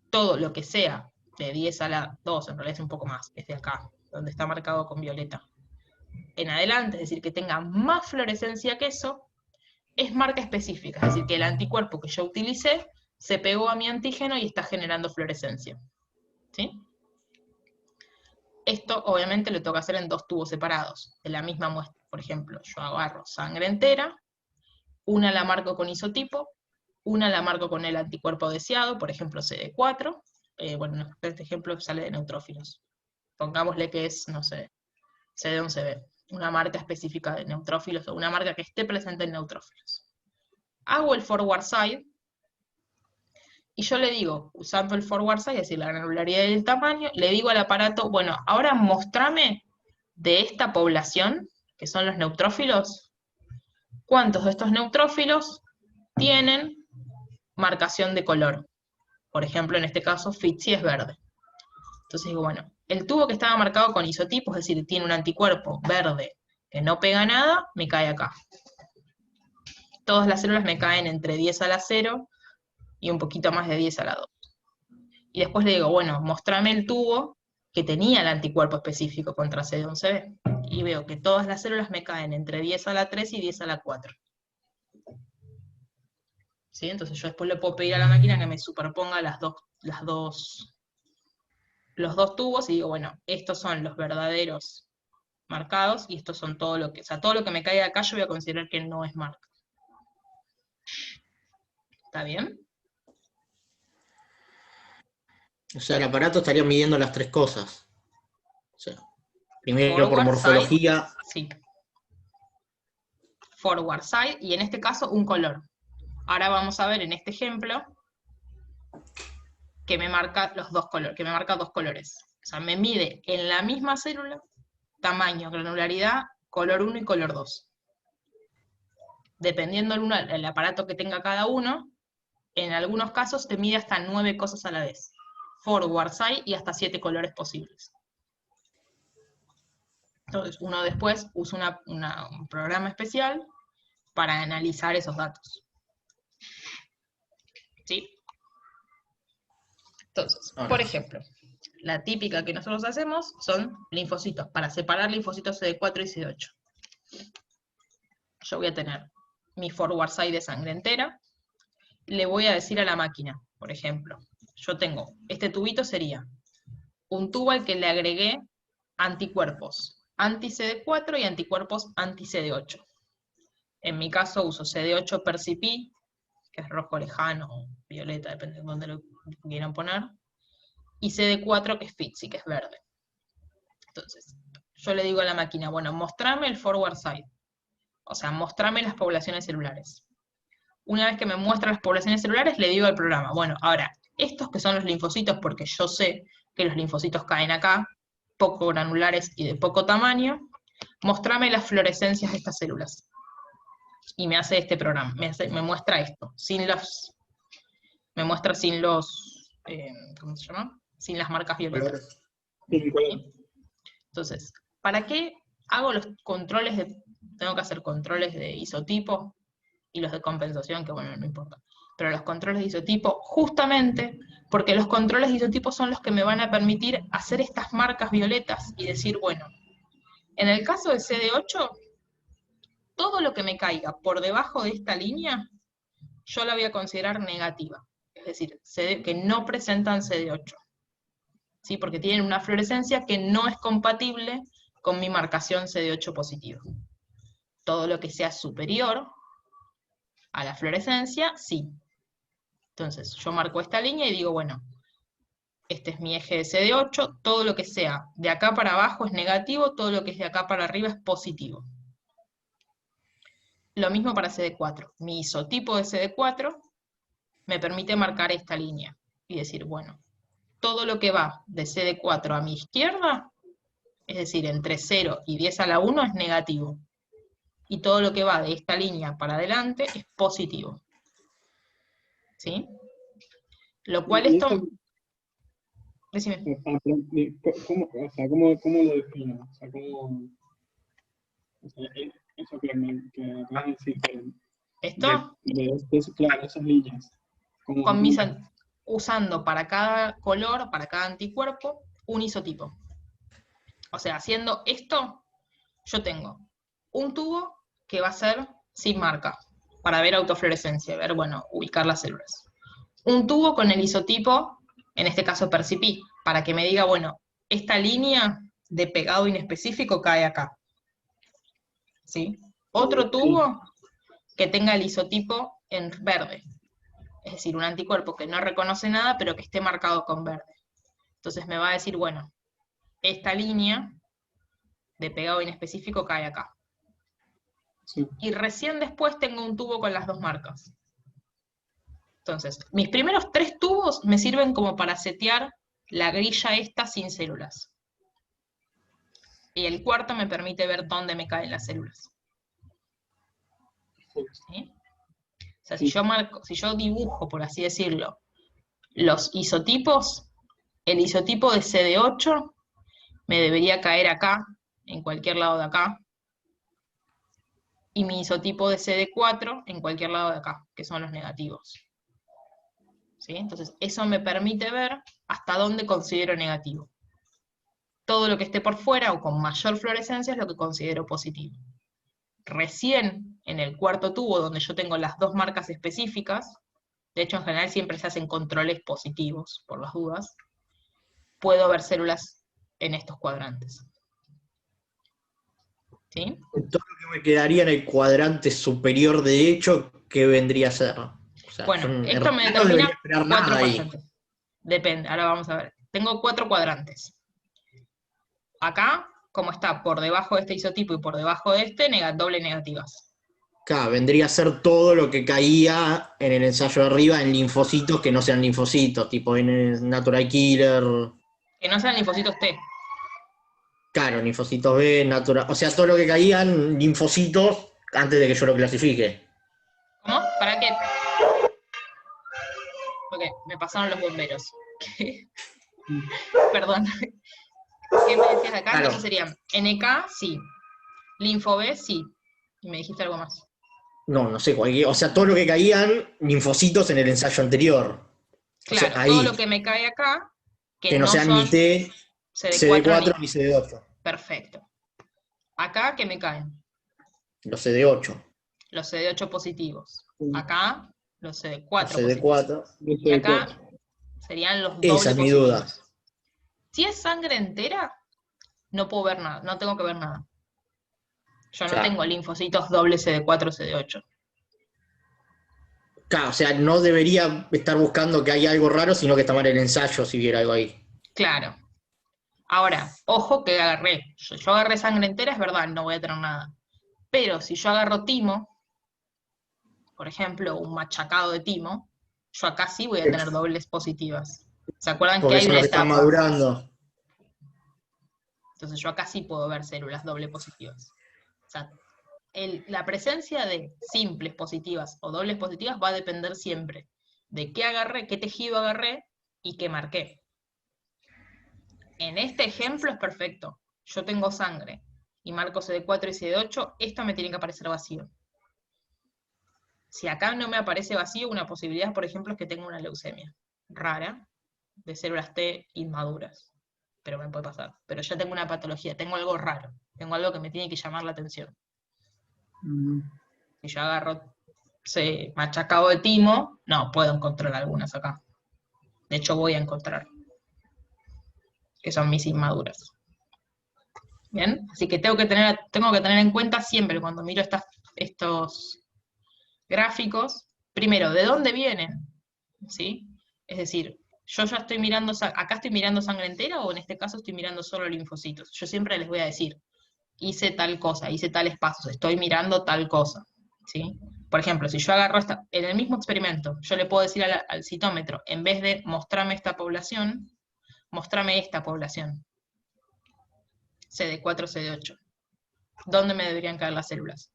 Todo lo que sea de 10 a la 2, en realidad es un poco más, es de acá, donde está marcado con violeta, en adelante, es decir, que tenga más fluorescencia que eso, es marca específica, es decir, que el anticuerpo que yo utilicé se pegó a mi antígeno y está generando fluorescencia. ¿Sí? Esto obviamente lo tengo que hacer en 2 tubos separados, de la misma muestra. Por ejemplo, yo agarro sangre entera, una la marco con isotipo, una la marco con el anticuerpo deseado, por ejemplo CD4, bueno, este ejemplo sale de neutrófilos. Pongámosle que es, no sé, CD11B, una marca específica de neutrófilos, o una marca que esté presente en neutrófilos. Hago el forward side, y yo le digo, usando el forward side, es decir, la granularidad y el tamaño, le digo al aparato, bueno, ahora mostrame de esta población, que son los neutrófilos, cuántos de estos neutrófilos tienen marcación de color. Por ejemplo, en este caso, FITSI es verde. Entonces digo, bueno, el tubo que estaba marcado con isotipo, es decir, tiene un anticuerpo verde que no pega nada, me cae acá. Todas las células me caen entre 10 a la 0 y un poquito más de 10 a la 2. Y después le digo, bueno, mostrame el tubo que tenía el anticuerpo específico contra CD11B. Y veo que todas las células me caen entre 10 a la 3 y 10 a la 4. ¿Sí? Entonces yo después le puedo pedir a la máquina que me superponga los dos tubos y digo, bueno, estos son los verdaderos marcados y estos son todo lo que, o sea, todo lo que me caiga acá yo voy a considerar que no es marca. ¿Está bien? O sea, el aparato estaría midiendo las 3 cosas. O sea, primero por Forward morfología. side, sí. Forward side, y en este caso un color. Ahora vamos a ver en este ejemplo que me marca los 2 colores, que me marca 2 colores. O sea, me mide en la misma célula tamaño, granularidad, color 1 y color 2. Dependiendo el aparato que tenga cada uno, en algunos casos te mide hasta 9 cosas a la vez. Forward side y hasta 7 colores posibles. Entonces, uno después usa un programa especial para analizar esos datos. ¿Sí? Entonces, por ejemplo, la típica que nosotros hacemos son linfocitos, para separar linfocitos CD4 y CD8. Yo voy a tener mi forward side de sangre entera, le voy a decir a la máquina, por ejemplo, yo tengo, este tubito sería un tubo al que le agregué anticuerpos anti-CD4 y anticuerpos anti-CD8. En mi caso uso CD8 Percipi, que es rojo lejano o violeta, depende de dónde lo quieran poner, y CD4 que es FITSI, que es verde. Entonces, yo le digo a la máquina, bueno, mostrame el forward side, o sea, mostrame las poblaciones celulares. Una vez que me muestra las poblaciones celulares, le digo al programa, bueno, ahora, estos que son los linfocitos, porque yo sé que los linfocitos caen acá, poco granulares y de poco tamaño, mostrame las fluorescencias de estas células. Y me hace este programa, me muestra esto, me muestra sin los, ¿cómo se llama? Sin las marcas violetas. Sí, color. Entonces, ¿para qué hago los controles tengo que hacer controles de isotipo y los de compensación, que bueno, no importa, pero los controles de isotipo justamente porque los controles de isotipo son los que me van a permitir hacer estas marcas violetas y decir, bueno, en el caso de CD8, todo lo que me caiga por debajo de esta línea, yo la voy a considerar negativa, es decir, que no presentan CD8, ¿sí? Porque tienen una fluorescencia que no es compatible con mi marcación CD8 positivo. Todo lo que sea superior a la fluorescencia, sí. Entonces, yo marco esta línea y digo, bueno, este es mi eje de CD8, todo lo que sea de acá para abajo es negativo, todo lo que es de acá para arriba es positivo. Lo mismo para CD4. Mi isotipo de CD4 me permite marcar esta línea y decir, bueno, todo lo que va de CD4 a mi izquierda, es decir, entre 0 y 10 a la 1 es negativo. Y todo lo que va de esta línea para adelante es positivo. ¿Sí? Lo cual Y esto... esto, Decime. ¿cómo lo defino? O sea, eso que acabas de decir, ¿Esto? claro, esas líneas. Con usando para cada color, para cada anticuerpo, un isotipo. O sea, haciendo esto, yo tengo un tubo que va a ser sin marca, para ver autofluorescencia, ver, bueno, ubicar las células. Un tubo con el isotipo, en este caso Percipí, para que me diga, bueno, esta línea de pegado inespecífico cae acá. ¿Sí? Otro tubo que tenga el isotipo en verde, es decir, un anticuerpo que no reconoce nada, pero que esté marcado con verde. Entonces me va a decir, bueno, esta línea de pegado inespecífico cae acá. Sí. Y recién después tengo un tubo con las dos marcas. Entonces, mis primeros 3 tubos me sirven como para setear la grilla esta sin células. Y el cuarto me permite ver dónde me caen las células. ¿Sí? O sea, si yo dibujo, por así decirlo, los isotipos, el isotipo de CD8 me debería caer acá, en cualquier lado de acá, y mi isotipo de CD4 en cualquier lado de acá, que son los negativos. ¿Sí? Entonces, eso me permite ver hasta dónde considero negativo. Todo lo que esté por fuera o con mayor fluorescencia es lo que considero positivo. Recién en el cuarto tubo, donde yo tengo las dos marcas específicas, de hecho en general siempre se hacen controles positivos, por las dudas, puedo ver células en estos cuadrantes. ¿Sí? Todo lo que me quedaría en el cuadrante superior derecho, ¿qué vendría a ser? O sea, Bueno, yo esto me no debería determina esperar 4 nada ahí. cuadrantes. Depende, ahora vamos a ver. Tengo 4 cuadrantes. Acá, como está por debajo de este isotipo y por debajo de este, doble negativas. Claro, vendría a ser todo lo que caía en el ensayo de arriba en linfocitos que no sean linfocitos, tipo en el Natural Killer. Que no sean linfocitos T. Claro, linfocitos B, natural. O sea, todo lo que caía en linfocitos antes de que yo lo clasifique. ¿Cómo? ¿Para qué? Ok, me pasaron los bomberos. ¿Qué? Perdón. ¿Qué me decías acá? Claro. Entonces serían NK, sí. Linfo B, sí. Y me dijiste algo más. No sé, o sea, todo lo que caían linfocitos en el ensayo anterior. Claro, O sea, ahí, todo lo que me cae acá, que no sean ni son T, CD4 ni CD8. Perfecto. Acá, ¿qué me caen? Los CD8. Los CD8 positivos. Acá, los CD4 Los CD4. positivos. Y acá serían los doble Esa es mi positivos. duda. Si es sangre entera, no puedo ver nada, no tengo que ver nada. Yo no tengo linfocitos doble CD4, CD8. Claro, o sea, no debería estar buscando que haya algo raro, sino que está mal el ensayo si viera algo ahí. Claro. Ahora, ojo que agarré. Yo agarré sangre entera, es verdad, no voy a tener nada. Pero si yo agarro timo, por ejemplo, un machacado de timo, yo acá sí voy a tener dobles positivas. ¿Se acuerdan Porque que hay son una los que están etapa? madurando. Entonces yo acá sí puedo ver células doble positivas. O sea, la presencia de simples positivas o dobles positivas va a depender siempre de qué agarré, qué tejido agarré y qué marqué. En este ejemplo es perfecto. Yo tengo sangre y marco CD4 y CD8, esto me tiene que aparecer vacío. Si acá no me aparece vacío, una posibilidad, por ejemplo, es que tenga una leucemia rara de células T inmaduras. Pero me puede pasar. Pero ya tengo una patología, tengo algo raro, tengo algo que me tiene que llamar la atención. Si yo agarro machacado de timo, no, puedo encontrar algunas acá. De hecho, voy a encontrar, que son mis inmaduras. ¿Bien? Así que tengo que tener en cuenta siempre cuando miro estos gráficos, primero, ¿de dónde vienen? ¿Sí? Es decir, yo ya estoy mirando, acá estoy mirando sangre entera o en este caso estoy mirando solo linfocitos. Yo siempre les voy a decir, hice tal cosa, hice tales pasos, estoy mirando tal cosa. ¿Sí? Por ejemplo, si yo agarro en el mismo experimento, yo le puedo decir al citómetro, en vez de mostrarme esta población, mostrame esta población. CD4, CD8. ¿Dónde me deberían caer las células?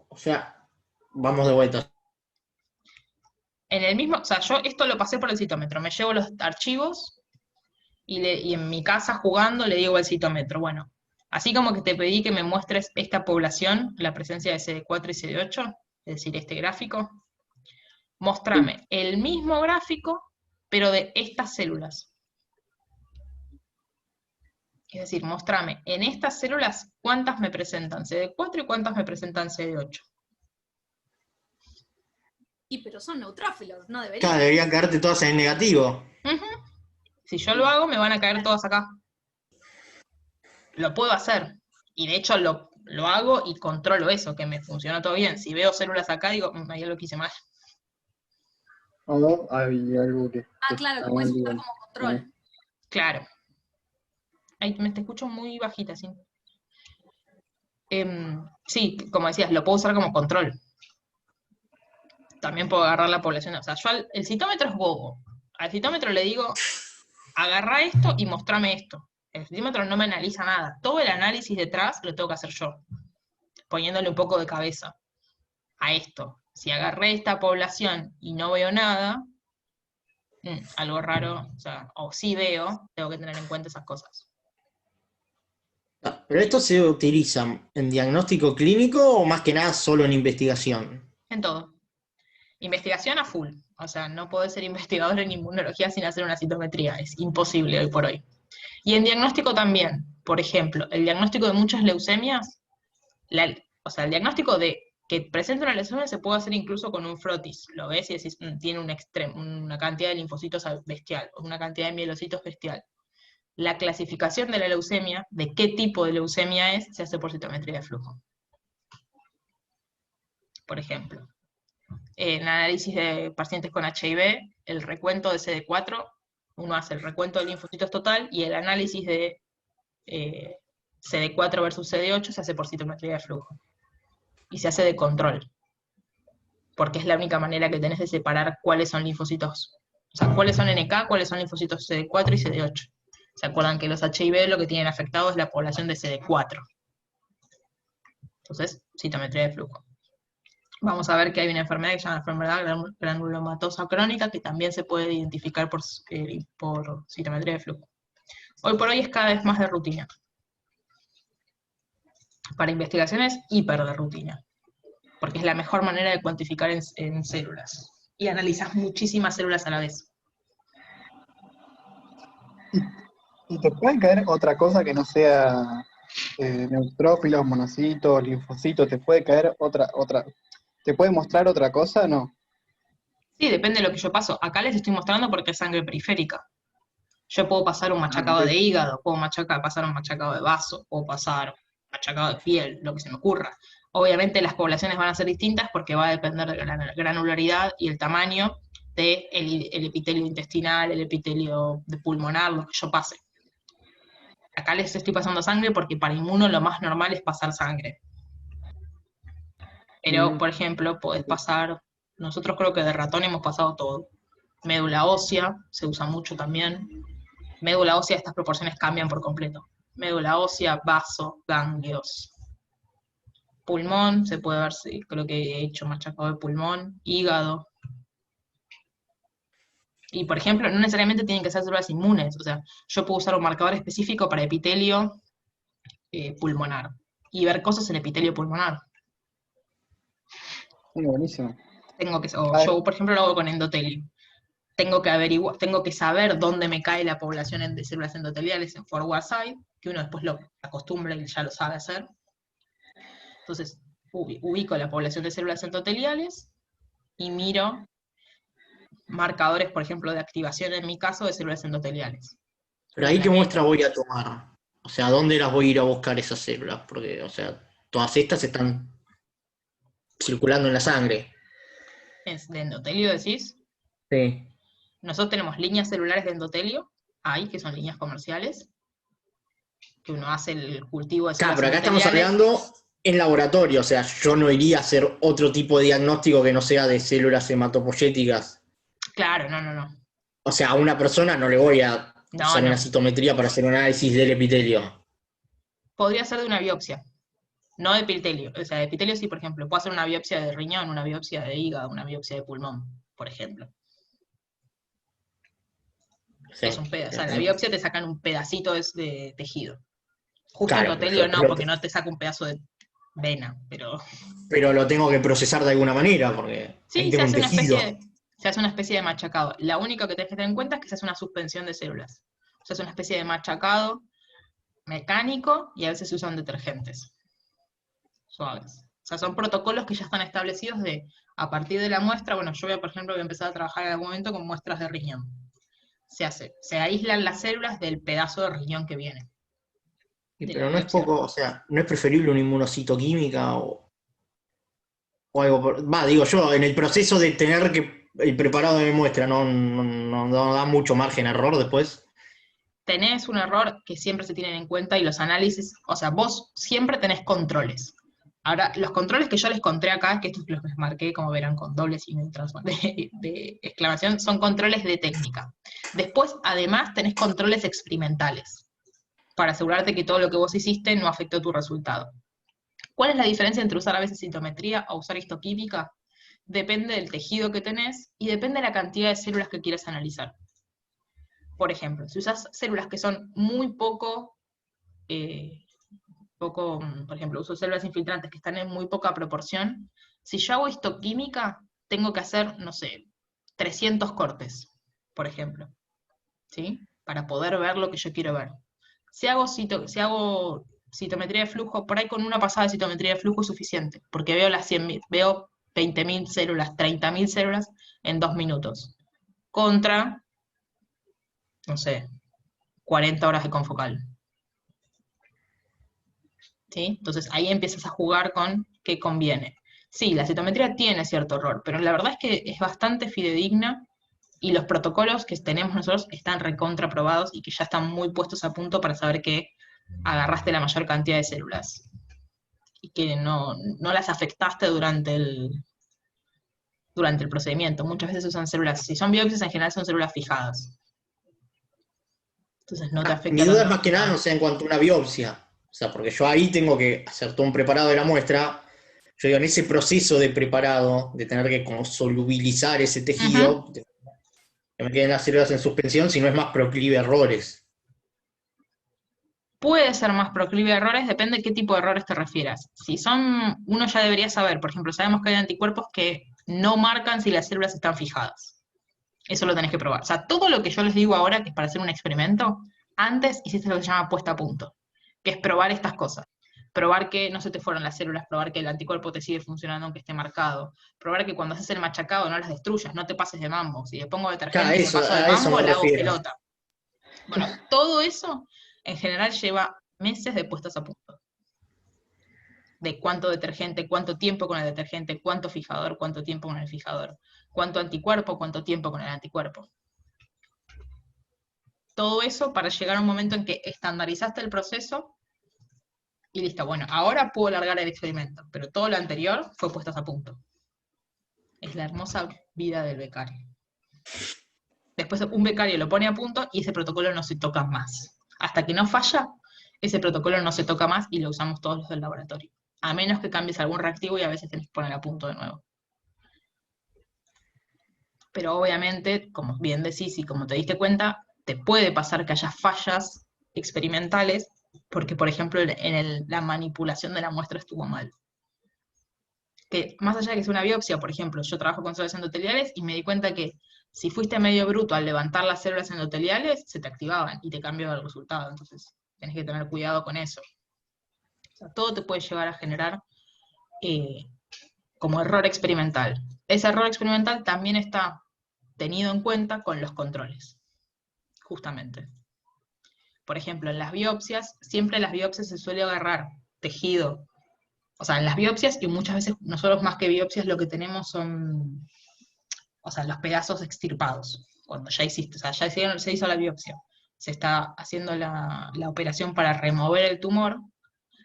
O sea, vamos de vuelta. En el mismo, o sea, yo esto lo pasé por el citómetro, me llevo los archivos y en mi casa jugando le digo al citómetro, bueno, así como que te pedí que me muestres esta población, la presencia de CD4 y CD8, es decir, este gráfico, mostrame el mismo gráfico, pero de estas células. Es decir, mostrame en estas células cuántas me presentan CD4 y cuántas me presentan CD8. Y pero son neutrófilos, no deberían. Claro, deberían caerte todas en negativo. Si yo lo hago, me van a caer todas acá. Lo puedo hacer. Y de hecho lo hago y controlo eso, que me funciona todo bien. Si veo células acá, digo, ahí lo quise mal. O hay algo que... Claro, que puedes usar como control. Claro. Ay, te escucho muy bajita, sí. Sí, como decías, lo puedo usar como control. También puedo agarrar la población. O sea, el citómetro es bobo. Al citómetro le digo, agarrá esto y mostrame esto. El citómetro no me analiza nada. Todo el análisis detrás lo tengo que hacer yo, poniéndole un poco de cabeza a esto. Si agarré esta población y no veo nada, algo raro, o sea, o sí veo, tengo que tener en cuenta esas cosas. ¿Pero esto se utiliza en diagnóstico clínico o más que nada solo en investigación? En todo. Investigación a full. O sea, no podés ser investigador en inmunología sin hacer una citometría. Es imposible hoy por hoy. Y en diagnóstico también. Por ejemplo, el diagnóstico de muchas leucemias, o sea, el diagnóstico de que presenta una leucemia se puede hacer incluso con un frotis. Lo ves y decís, tiene una cantidad de linfocitos bestial, o una cantidad de mielocitos bestial. La clasificación de la leucemia, de qué tipo de leucemia es, se hace por citometría de flujo. Por ejemplo, en análisis de pacientes con HIV, el recuento de CD4, uno hace el recuento de linfocitos total y el análisis de CD4 versus CD8 se hace por citometría de flujo. Y se hace de control. Porque es la única manera que tenés de separar cuáles son linfocitos. O sea, cuáles son NK, cuáles son linfocitos CD4 y CD8. ¿Se acuerdan que los HIV lo que tienen afectado es la población de CD4? Entonces, citometría de flujo. Vamos a ver que hay una enfermedad que se llama enfermedad granulomatosa crónica, que también se puede identificar por citometría de flujo. Hoy por hoy es cada vez más de rutina. Para investigaciones, hiper de rutina. Porque es la mejor manera de cuantificar en células. Y analizas muchísimas células a la vez. ¿Y te puede caer otra cosa que no sea neutrófilos, monocitos, linfocitos? ¿Te puede caer otra? ¿Te puede mostrar otra cosa? No. Sí, depende de lo que yo paso. Acá les estoy mostrando porque es sangre periférica. Yo puedo pasar un machacado de hígado, puedo pasar un machacado de vaso, puedo pasar un machacado de piel, lo que se me ocurra. Obviamente las poblaciones van a ser distintas porque va a depender de la granularidad y el tamaño del epitelio intestinal, el epitelio de pulmonar, lo que yo pase. Acá les estoy pasando sangre porque para inmuno lo más normal es pasar sangre. Pero, por ejemplo, podés pasar, nosotros creo que de ratón hemos pasado todo. Médula ósea, se usa mucho también. Médula ósea, estas proporciones cambian por completo. Médula ósea, vaso, ganglios. Pulmón, se puede ver, sí, creo que he hecho machacado de pulmón. Hígado. Y, por ejemplo, no necesariamente tienen que ser células inmunes. O sea, yo puedo usar un marcador específico para epitelio pulmonar y ver cosas en epitelio pulmonar. Buenísimo. O A ver, yo, por ejemplo, lo hago con endotelio. Tengo que saber dónde me cae la población de células endoteliales en forward side, que uno después lo acostumbra y ya lo sabe hacer. Entonces, ubico la población de células endoteliales y miro marcadores, por ejemplo, de activación en mi caso de células endoteliales. Pero ahí, ¿qué muestra voy a tomar? O sea, ¿dónde las voy a ir a buscar esas células? Porque, o sea, todas estas están circulando en la sangre. ¿De endotelio decís? Sí. Nosotros tenemos líneas celulares de endotelio, que son líneas comerciales, que uno hace el cultivo de Claro, células pero acá estamos endoteliales. hablando en laboratorio, o sea, yo no iría a hacer otro tipo de diagnóstico que no sea de células hematopoyéticas. Claro, no. O sea, a una persona no le voy a usar una No. citometría para hacer un análisis del epitelio. Podría ser de una biopsia, no de epitelio. O sea, de epitelio sí, por ejemplo, puedo hacer una biopsia de riñón, una biopsia de hígado, una biopsia de pulmón, por ejemplo. Sí. Es un pedazo. O sea, en la biopsia te sacan un pedacito de tejido. Justo Claro, endotelio pero no, porque no te saca un pedazo de vena, pero lo tengo que procesar de alguna manera, porque ahí sí, tengo un tejido. se hace una especie de machacado. La única que tenés que tener en cuenta es que se hace una suspensión de células. O sea, es una especie de machacado mecánico y a veces se usan detergentes suaves. O sea, son protocolos que ya están establecidos a partir de la muestra, bueno, yo por ejemplo, voy a empezar a trabajar en algún momento con muestras de riñón. Se aíslan las células del pedazo de riñón que viene. Pero no es poco, o sea, no es preferible una inmunocitoquímica o algo digo yo, en el proceso de tener que el preparado de mi muestra no da mucho margen a error después. Tenés un error que siempre se tienen en cuenta y los análisis, o sea, vos siempre tenés controles. Ahora, los controles que yo les conté acá, que estos los marqué, como verán, con dobles y de exclamación, son controles de técnica. Después, además, tenés controles experimentales, para asegurarte que todo lo que vos hiciste no afectó tu resultado. ¿Cuál es la diferencia entre usar a veces citometría o usar histoquímica? Depende del tejido que tenés y depende de la cantidad de células que quieras analizar. Por ejemplo, si usas células que son muy poco, por ejemplo, uso células infiltrantes que están en muy poca proporción, si yo hago histoquímica, tengo que hacer, no sé, 300 cortes, por ejemplo, ¿sí? Para poder ver lo que yo quiero ver. Si hago citometría de flujo, por ahí con una pasada de citometría de flujo es suficiente, porque veo 20.000 células, 30.000 células en 2 minutos. Contra, no sé, 40 horas de confocal. ¿Sí? Entonces ahí empiezas a jugar con qué conviene. Sí, la citometría tiene cierto error, pero la verdad es que es bastante fidedigna y los protocolos que tenemos nosotros están recontraprobados y que ya están muy puestos a punto para saber que agarraste la mayor cantidad de células y que no las afectaste durante el procedimiento. Muchas veces usan células, si son biopsias en general son células fijadas. Entonces no te afecta Mi duda tanto es el más que nada, resultado. no sé, en cuanto a una biopsia. O sea, porque yo ahí tengo que hacer todo un preparado de la muestra. Yo digo, en ese proceso de preparado, de tener que como solubilizar ese tejido, Uh-huh. que me queden las células en suspensión, si no es más proclive a errores. Puede ser más proclive a errores, depende de qué tipo de errores te refieras. Si son, uno ya debería saber, por ejemplo, sabemos que hay anticuerpos que no marcan si las células están fijadas. Eso lo tenés que probar. O sea, todo lo que yo les digo ahora, que es para hacer un experimento, antes hiciste lo que se llama puesta a punto, que es probar estas cosas. Probar que no se te fueron las células, probar que el anticuerpo te sigue funcionando aunque esté marcado, probar que cuando haces el machacado no las destruyas, no te pases de mambo. Si le pongo Claro, detergente y me paso de a eso mambo, me la hago refiero. pelota. Bueno, todo eso en general lleva meses de puestas a punto. De cuánto detergente, cuánto tiempo con el detergente, cuánto fijador, cuánto tiempo con el fijador, cuánto anticuerpo, cuánto tiempo con el anticuerpo. Todo eso para llegar a un momento en que estandarizaste el proceso y listo. Bueno, ahora puedo largar el experimento, pero todo lo anterior fue puestas a punto. Es la hermosa vida del becario. Después un becario lo pone a punto y ese protocolo no se toca más. Hasta que no falla, ese protocolo no se toca más y lo usamos todos los del laboratorio. A menos que cambies algún reactivo y a veces tenés que poner a punto de nuevo. Pero obviamente, como bien decís y como te diste cuenta, te puede pasar que haya fallas experimentales, porque por ejemplo la manipulación de la muestra estuvo mal. Que más allá de que sea una biopsia, por ejemplo, yo trabajo con células endoteliales y me di cuenta que si fuiste medio bruto al levantar las células endoteliales, se te activaban y te cambiaba el resultado. Entonces, tenés que tener cuidado con eso. O sea, todo te puede llevar a generar como error experimental. Ese error experimental también está tenido en cuenta con los controles, justamente. Por ejemplo, en las biopsias, siempre en las biopsias se suele agarrar tejido. O sea, en las biopsias, y muchas veces nosotros más que biopsias lo que tenemos son, o sea, los pedazos extirpados. Cuando ya hiciste, o sea, ya se hizo la biopsia, se está haciendo la operación para remover el tumor,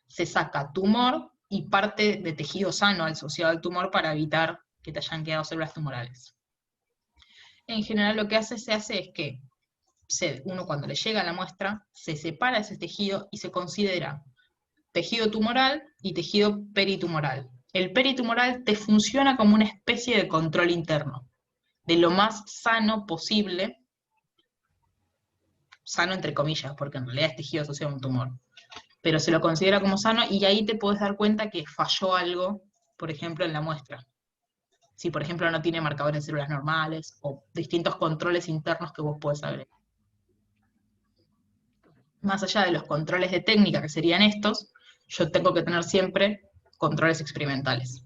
se saca tumor y parte de tejido sano asociado al tumor para evitar que te hayan quedado células tumorales. En general lo que se hace es que uno cuando le llega la muestra, se separa ese tejido y se considera tejido tumoral y tejido peritumoral. El peritumoral te funciona como una especie de control interno, de lo más sano posible, sano entre comillas, porque en realidad es tejido asociado a un tumor, pero se lo considera como sano y ahí te puedes dar cuenta que falló algo, por ejemplo, en la muestra. Si, por ejemplo, no tiene marcadores de células normales o distintos controles internos que vos podés agregar. Más allá de los controles de técnica, que serían estos, yo tengo que tener siempre controles experimentales.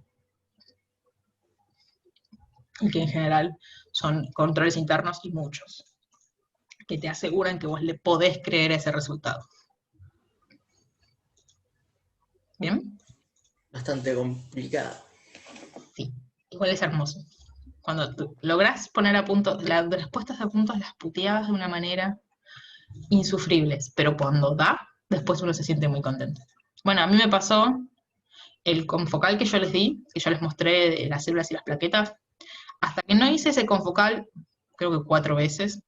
Y que en general son controles internos y muchos, que te aseguran que vos le podés creer a ese resultado. ¿Bien? Bastante complicado. Sí, igual es hermoso. Cuando lográs poner a punto, las respuestas a punto las puteabas de una manera insufribles, pero cuando da, después uno se siente muy contento. Bueno, a mí me pasó el confocal que yo les di, que yo les mostré de las células y las plaquetas, hasta que no hice ese confocal, creo que 4 veces,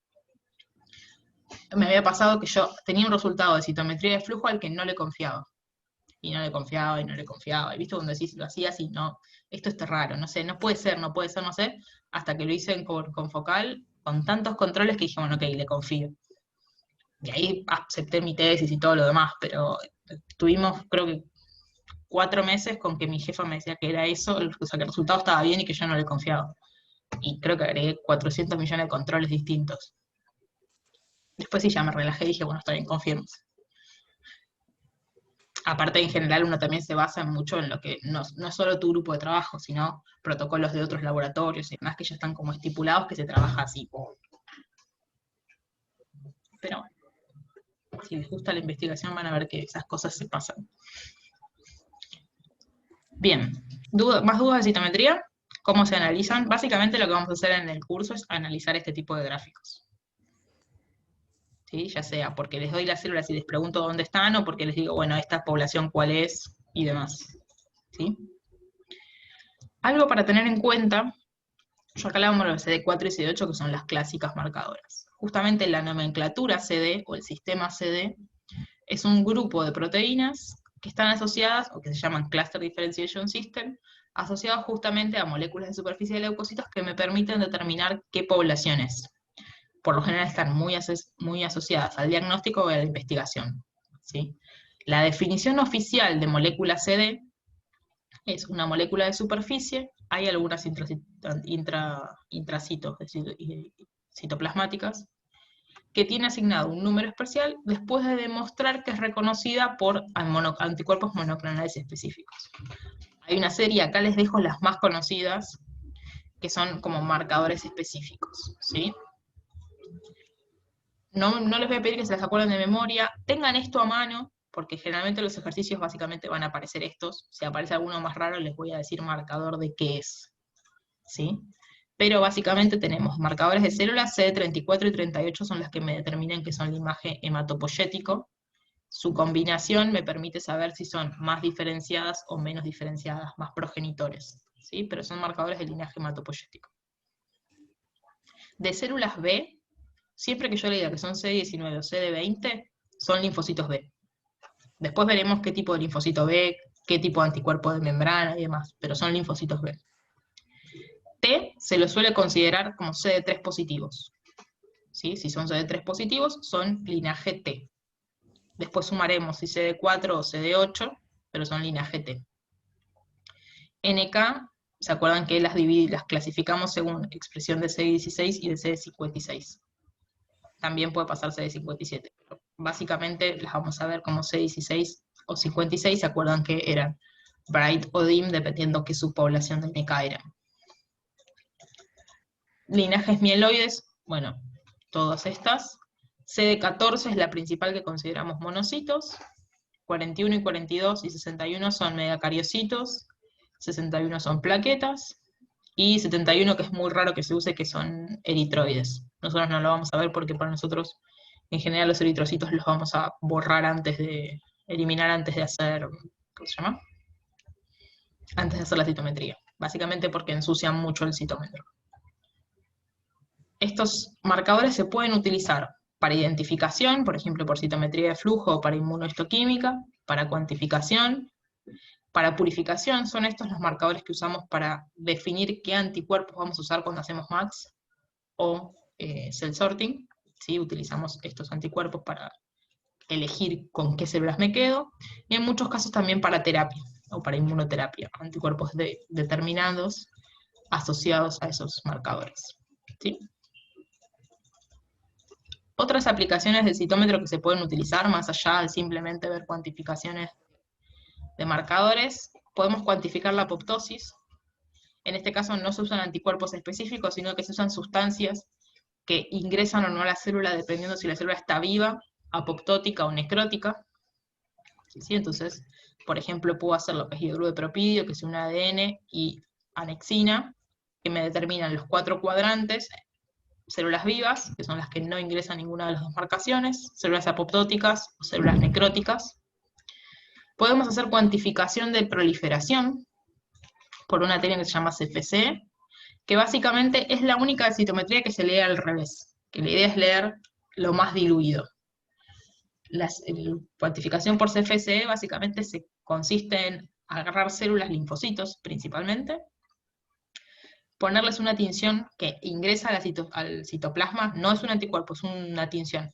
me había pasado que yo tenía un resultado de citometría de flujo al que no le confiaba. Y no le confiaba, y no le confiaba. Y viste cuando decís, lo hacías y no, esto está raro, no sé, no puede ser, no sé, hasta que lo hice en confocal, con tantos controles que dije, bueno, ok, le confío. Y ahí acepté mi tesis y todo lo demás, pero tuvimos, creo que 4 meses con que mi jefa me decía que era eso, o sea, que el resultado estaba bien y que yo no le confiaba. Y creo que agregué 400 millones de controles distintos. Después sí ya me relajé y dije, bueno, está bien, confiemos. Aparte, en general, uno también se basa mucho en lo que no es solo tu grupo de trabajo, sino protocolos de otros laboratorios y demás que ya están como estipulados que se trabaja así. Pero bueno, si les gusta la investigación van a ver que esas cosas se pasan. Bien, ¿más dudas de citometría? ¿Cómo se analizan? Básicamente lo que vamos a hacer en el curso es analizar este tipo de gráficos. ¿Sí? Ya sea porque les doy las células y les pregunto dónde están, o porque les digo, bueno, esta población cuál es, y demás. ¿Sí? Algo para tener en cuenta, yo acá hablábamos de los CD4 y CD8, que son las clásicas marcadoras. Justamente la nomenclatura CD, o el sistema CD, es un grupo de proteínas que están asociadas, o que se llaman Cluster Differentiation System, asociados justamente a moléculas de superficie de leucocitos que me permiten determinar qué población es. Por lo general están muy asociadas al diagnóstico o a la investigación. ¿Sí? La definición oficial de molécula CD es una molécula de superficie, hay algunas intracitos, es decir, citoplasmáticas, que tiene asignado un número especial después de demostrar que es reconocida por anticuerpos monoclonales específicos. Hay una serie, acá les dejo las más conocidas, que son como marcadores específicos, ¿sí? No les voy a pedir que se las acuerden de memoria, tengan esto a mano, porque generalmente los ejercicios básicamente van a aparecer estos. Si aparece alguno más raro les voy a decir marcador de qué es, ¿sí? Pero básicamente tenemos marcadores de células, CD34 y 38 son las que me determinan que son limaje hematopoyético. Su combinación me permite saber si son más diferenciadas o menos diferenciadas, más progenitores, ¿sí? Pero son marcadores de linaje hematopoyético. De células B, siempre que yo le diga que son CD19 o CD20, son linfocitos B. Después veremos qué tipo de linfocito B, qué tipo de anticuerpo de membrana y demás, pero son linfocitos B. T se los suele considerar como CD3 positivos. ¿Sí? Si son CD3 positivos, son linaje T. Después sumaremos si CD4 o CD8, pero son linaje T. NK, ¿se acuerdan que las clasificamos según expresión de CD16 y de CD56? También puede pasar CD57, pero básicamente las vamos a ver como CD16 o 56, ¿se acuerdan que eran bright o dim, dependiendo qué subpoblación de NK era? Linajes mieloides, bueno, todas estas. CD14 es la principal que consideramos monocitos. 41 y 42 y 61 son megacariocitos. 61 son plaquetas. Y 71, que es muy raro que se use, que son eritroides. Nosotros no lo vamos a ver porque para nosotros, en general, los eritrocitos los vamos a borrar eliminar antes de hacer, ¿cómo se llama? Antes de hacer la citometría. Básicamente porque ensucian mucho el citómetro. Estos marcadores se pueden utilizar para identificación, por ejemplo, por citometría de flujo o para inmunohistoquímica, para cuantificación, para purificación. Son estos los marcadores que usamos para definir qué anticuerpos vamos a usar cuando hacemos MAX o cell sorting. ¿Sí? Utilizamos estos anticuerpos para elegir con qué células me quedo, y en muchos casos también para terapia o para inmunoterapia, anticuerpos determinados asociados a esos marcadores. ¿Sí? Otras aplicaciones del citómetro que se pueden utilizar, más allá de simplemente ver cuantificaciones de marcadores, podemos cuantificar la apoptosis. En este caso no se usan anticuerpos específicos, sino que se usan sustancias que ingresan o no a la célula dependiendo si la célula está viva, apoptótica o necrótica. ¿Sí? Entonces, por ejemplo, puedo hacer lo que es hidruro de propidio, que es un ADN, y anexina, que me determinan los 4 cuadrantes, células vivas, que son las que no ingresan ninguna de las dos marcaciones, células apoptóticas o células necróticas. Podemos hacer cuantificación de proliferación por una técnica que se llama CFC, que básicamente es la única citometría que se lee al revés, que la idea es leer lo más diluido. La cuantificación por CFC básicamente consiste en agarrar células linfocitos principalmente, ponerles una tinción que ingresa al citoplasma, no es un anticuerpo, es una tinción.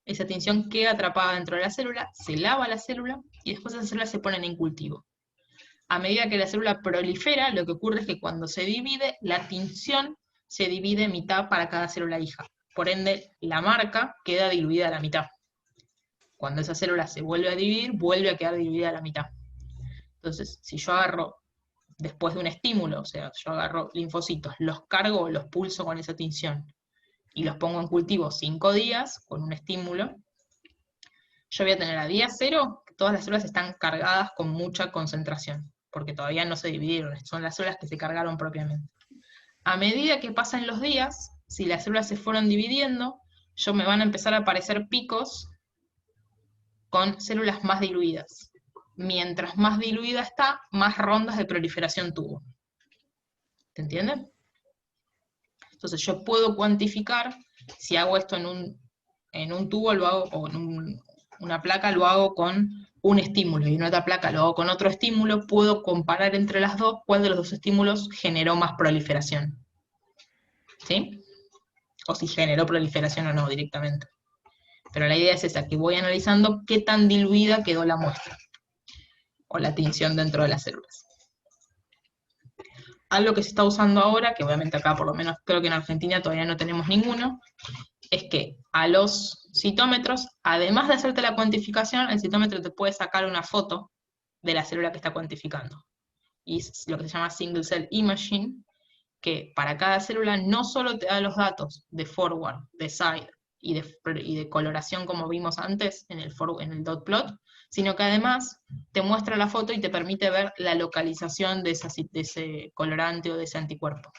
Esa tinción queda atrapada dentro de la célula, se lava la célula, y después esas células se ponen en cultivo. A medida que la célula prolifera, lo que ocurre es que cuando se divide, la tinción se divide mitad para cada célula hija. Por ende, la marca queda diluida a la mitad. Cuando esa célula se vuelve a dividir, vuelve a quedar dividida a la mitad. Entonces, si yo agarro después de un estímulo, o sea, yo agarro linfocitos, los cargo o los pulso con esa tinción, y los pongo en cultivo 5 días con un estímulo, yo voy a tener a día 0 que todas las células están cargadas con mucha concentración, porque todavía no se dividieron, son las células que se cargaron propiamente. A medida que pasan los días, si las células se fueron dividiendo, me van a empezar a aparecer picos con células más diluidas. Mientras más diluida está, más rondas de proliferación tuvo. ¿Se entiende? Entonces yo puedo cuantificar, si hago esto en un tubo, lo hago, o en una placa lo hago con un estímulo, y en otra placa lo hago con otro estímulo, puedo comparar entre las dos cuál de los dos estímulos generó más proliferación. ¿Sí? O si generó proliferación o no directamente. Pero la idea es esa, que voy analizando qué tan diluida quedó la muestra, o la tinción dentro de las células. Algo que se está usando ahora, que obviamente acá por lo menos creo que en Argentina todavía no tenemos ninguno, es que a los citómetros, además de hacerte la cuantificación, el citómetro te puede sacar una foto de la célula que está cuantificando. Y es lo que se llama single cell imaging, que para cada célula no solo te da los datos de forward, de side y de coloración como vimos antes en el dot plot, sino que además te muestra la foto y te permite ver la localización de ese colorante o de ese anticuerpo.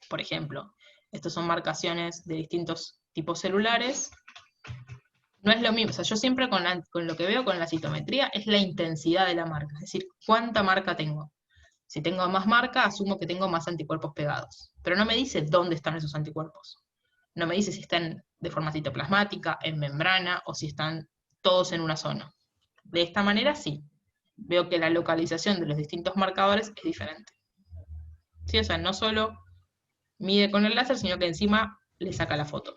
Por ejemplo, estas son marcaciones de distintos tipos celulares. No es lo mismo, o sea, yo siempre con lo que veo con la citometría es la intensidad de la marca, es decir, cuánta marca tengo. Si tengo más marca, asumo que tengo más anticuerpos pegados. Pero no me dice dónde están esos anticuerpos. No me dice si están de forma citoplasmática, en membrana, o si están todos en una zona. De esta manera sí, veo que la localización de los distintos marcadores es diferente. ¿Sí? O sea, no solo mide con el láser, sino que encima le saca la foto.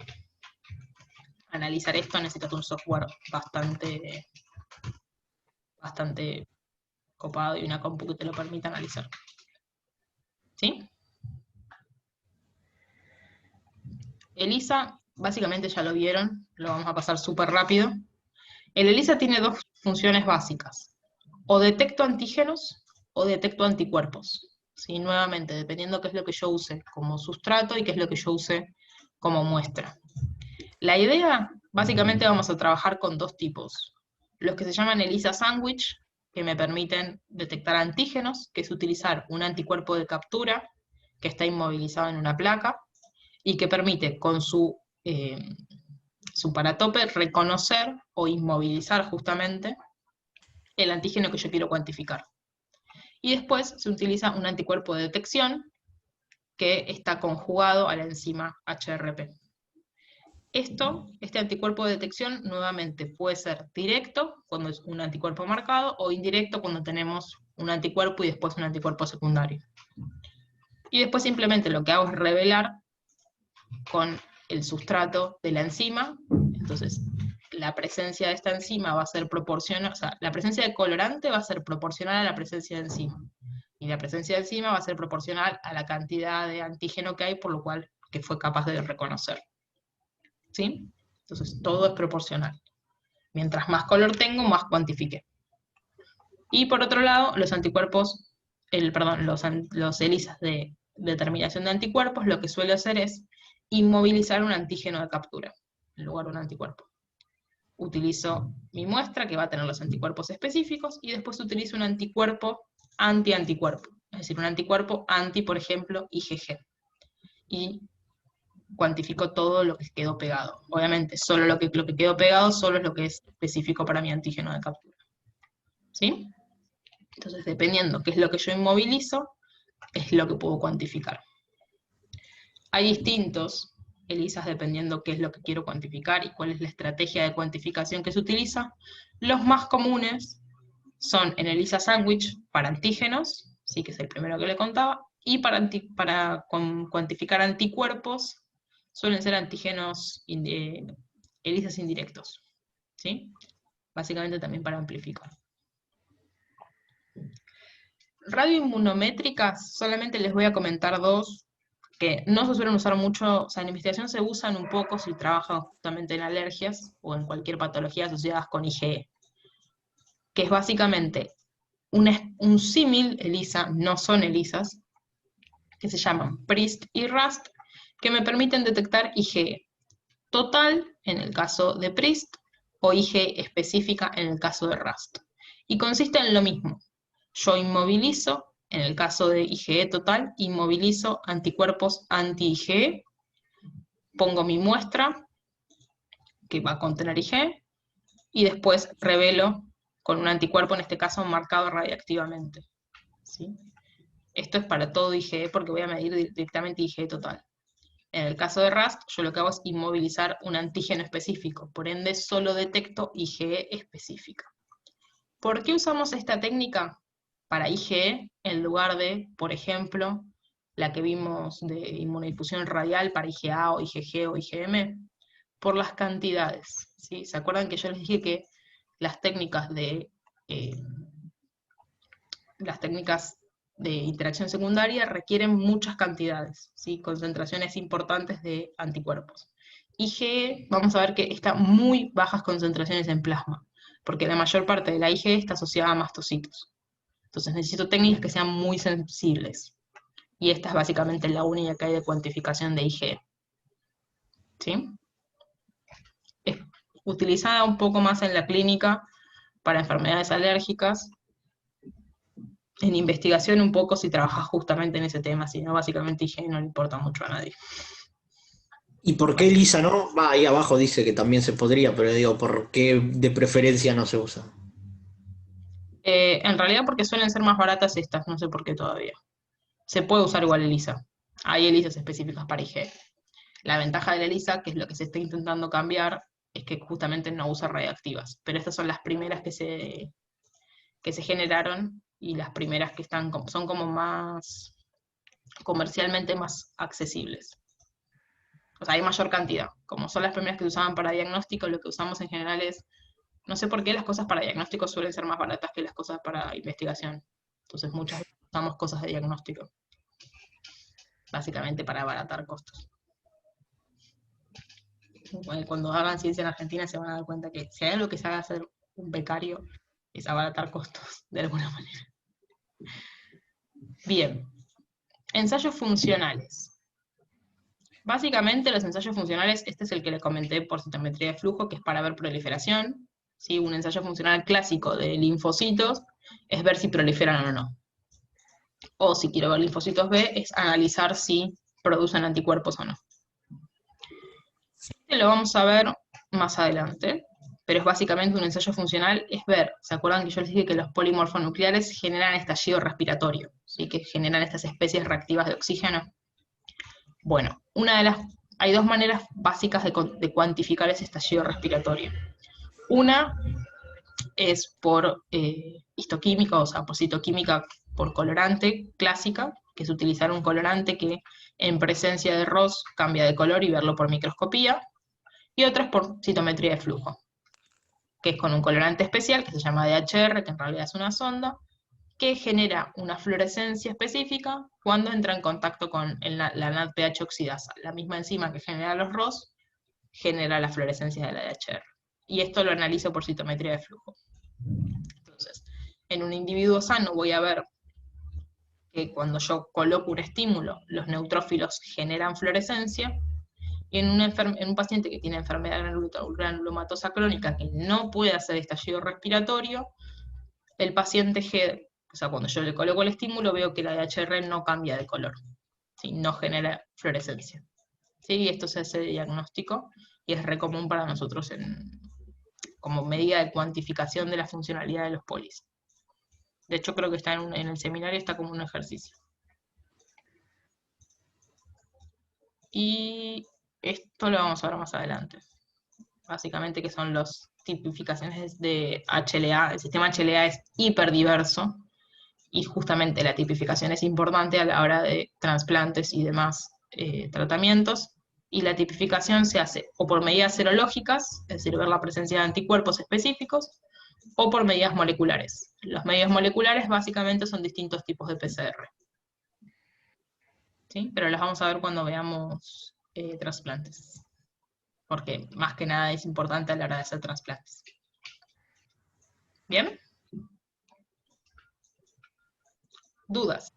Analizar esto necesitas un software bastante copado y una compu que te lo permita analizar. ¿Sí? ELISA, básicamente ya lo vieron, lo vamos a pasar súper rápido. El ELISA tiene dos funciones básicas. O detecto antígenos o detecto anticuerpos. ¿Sí? Nuevamente, dependiendo qué es lo que yo use como sustrato y qué es lo que yo use como muestra. La idea, básicamente vamos a trabajar con dos tipos. Los que se llaman ELISA sandwich, que me permiten detectar antígenos, que es utilizar un anticuerpo de captura que está inmovilizado en una placa, y que permite con su paratope reconocer o inmovilizar justamente el antígeno que yo quiero cuantificar. Y después se utiliza un anticuerpo de detección que está conjugado a la enzima HRP. Este anticuerpo de detección nuevamente puede ser directo cuando es un anticuerpo marcado o indirecto cuando tenemos un anticuerpo y después un anticuerpo secundario. Y después simplemente lo que hago es revelar con el sustrato de la enzima. Entonces la presencia de esta enzima va a ser proporcional, o sea, la presencia de colorante va a ser proporcional a la presencia de enzima. Y la presencia de enzima va a ser proporcional a la cantidad de antígeno que hay, por lo cual que fue capaz de reconocer. ¿Sí? Entonces todo es proporcional. Mientras más color tengo, más cuantifique. Y por otro lado, los anticuerpos, los ELISAs de determinación de anticuerpos, lo que suele hacer es inmovilizar un antígeno de captura, en lugar de un anticuerpo. Utilizo mi muestra, que va a tener los anticuerpos específicos, y después utilizo un anticuerpo anti-anticuerpo, es decir, un anticuerpo anti, por ejemplo, IgG. Y cuantifico todo lo que quedó pegado. Obviamente, solo lo que quedó pegado solo es lo que es específico para mi antígeno de captura. ¿Sí? Entonces, dependiendo qué es lo que yo inmovilizo, es lo que puedo cuantificar. Hay distintos ELISAs dependiendo qué es lo que quiero cuantificar y cuál es la estrategia de cuantificación que se utiliza. Los más comunes son en ELISA sandwich para antígenos, sí, que es el primero que le contaba, y para cuantificar anticuerpos suelen ser antígenos ELISAs indirectos, ¿sí? Básicamente también para amplificar. Radioinmunométricas, solamente les voy a comentar dos que no se suelen usar mucho, o sea, en investigación se usan un poco si trabajan justamente en alergias o en cualquier patología asociadas con IgE, que es básicamente un símil ELISA, no son ELISAs, que se llaman PRIST y RAST, que me permiten detectar IgE total en el caso de PRIST o IgE específica en el caso de RAST. Y consiste en lo mismo. Yo inmovilizo, en el caso de IgE total, inmovilizo anticuerpos anti-IgE, pongo mi muestra, que va a contener IgE, y después revelo con un anticuerpo, en este caso marcado radiactivamente. ¿Sí? Esto es para todo IgE porque voy a medir directamente IgE total. En el caso de RAST, yo lo que hago es inmovilizar un antígeno específico, por ende solo detecto IgE específica. ¿Por qué usamos esta técnica para IgE en lugar de, por ejemplo, la que vimos de inmunodifusión radial para IgA o IgG o IgM? Por las cantidades, ¿sí? ¿Se acuerdan que yo les dije que las técnicas de interacción secundaria requieren muchas cantidades, ¿sí? Concentraciones importantes de anticuerpos? IgE, vamos a ver que está muy bajas concentraciones en plasma, porque la mayor parte de la IgE está asociada a mastocitos. Entonces necesito técnicas que sean muy sensibles. Y esta es básicamente la única que hay de cuantificación de IgE. ¿Sí? Es utilizada un poco más en la clínica para enfermedades alérgicas. En investigación un poco si trabajas justamente en ese tema, si no, básicamente IgE no le importa mucho a nadie. ¿Y por qué ELISA no? Va, ahí abajo dice que también se podría, pero digo, ¿por qué de preferencia no se usa? En realidad porque suelen ser más baratas estas, no sé por qué todavía. Se puede usar igual ELISA. Hay ELISAs específicas para IgE. La ventaja de la ELISA, que es lo que se está intentando cambiar, es que justamente no usa radiactivas. Pero estas son las primeras que se generaron y las primeras que son como más comercialmente más accesibles. O sea, hay mayor cantidad. Como son las primeras que se usaban para diagnóstico, lo que usamos en general es, no sé por qué las cosas para diagnóstico suelen ser más baratas que las cosas para investigación. Entonces muchas veces usamos cosas de diagnóstico. Básicamente para abaratar costos. Cuando hagan ciencia en Argentina se van a dar cuenta que si hay algo que sabe hacer un becario es abaratar costos, de alguna manera. Bien. Ensayos funcionales. Básicamente los ensayos funcionales, este es el que le comenté por citometría de flujo, que es para ver proliferación. ¿Sí? Un ensayo funcional clásico de linfocitos es ver si proliferan o no. O si quiero ver linfocitos B, es analizar si producen anticuerpos o no. Este lo vamos a ver más adelante, pero es básicamente un ensayo funcional, es ver, ¿se acuerdan que yo les dije que los polimorfonucleares generan estallido respiratorio? ¿Sí? Que generan estas especies reactivas de oxígeno. Bueno, hay dos maneras básicas de cuantificar ese estallido respiratorio. Una es por histoquímica, o sea, por citoquímica por colorante clásica, que es utilizar un colorante que en presencia de ROS cambia de color y verlo por microscopía, y otra es por citometría de flujo, que es con un colorante especial que se llama DHR, que en realidad es una sonda, que genera una fluorescencia específica cuando entra en contacto con la NADPH oxidasa. La misma enzima que genera los ROS genera la fluorescencia de la DHR. Y esto lo analizo por citometría de flujo. Entonces, en un individuo sano voy a ver que cuando yo coloco un estímulo, los neutrófilos generan fluorescencia, y en un paciente que tiene enfermedad granulomatosa crónica que no puede hacer estallido respiratorio, el paciente o sea, cuando yo le coloco el estímulo veo que la DHR no cambia de color, ¿sí? No genera fluorescencia. ¿Sí? Esto se hace de diagnóstico y es re común para nosotros como medida de cuantificación de la funcionalidad de los polis. De hecho, creo que está en el seminario, está como un ejercicio. Y esto lo vamos a ver más adelante. Básicamente que son las tipificaciones de HLA. El sistema HLA es hiperdiverso y justamente la tipificación es importante a la hora de trasplantes y demás tratamientos. Y la tipificación se hace o por medidas serológicas, es decir, ver la presencia de anticuerpos específicos, o por medidas moleculares. Los medios moleculares básicamente son distintos tipos de PCR. ¿Sí? Pero las vamos a ver cuando veamos trasplantes. Porque más que nada es importante a la hora de hacer trasplantes. ¿Bien? ¿Dudas?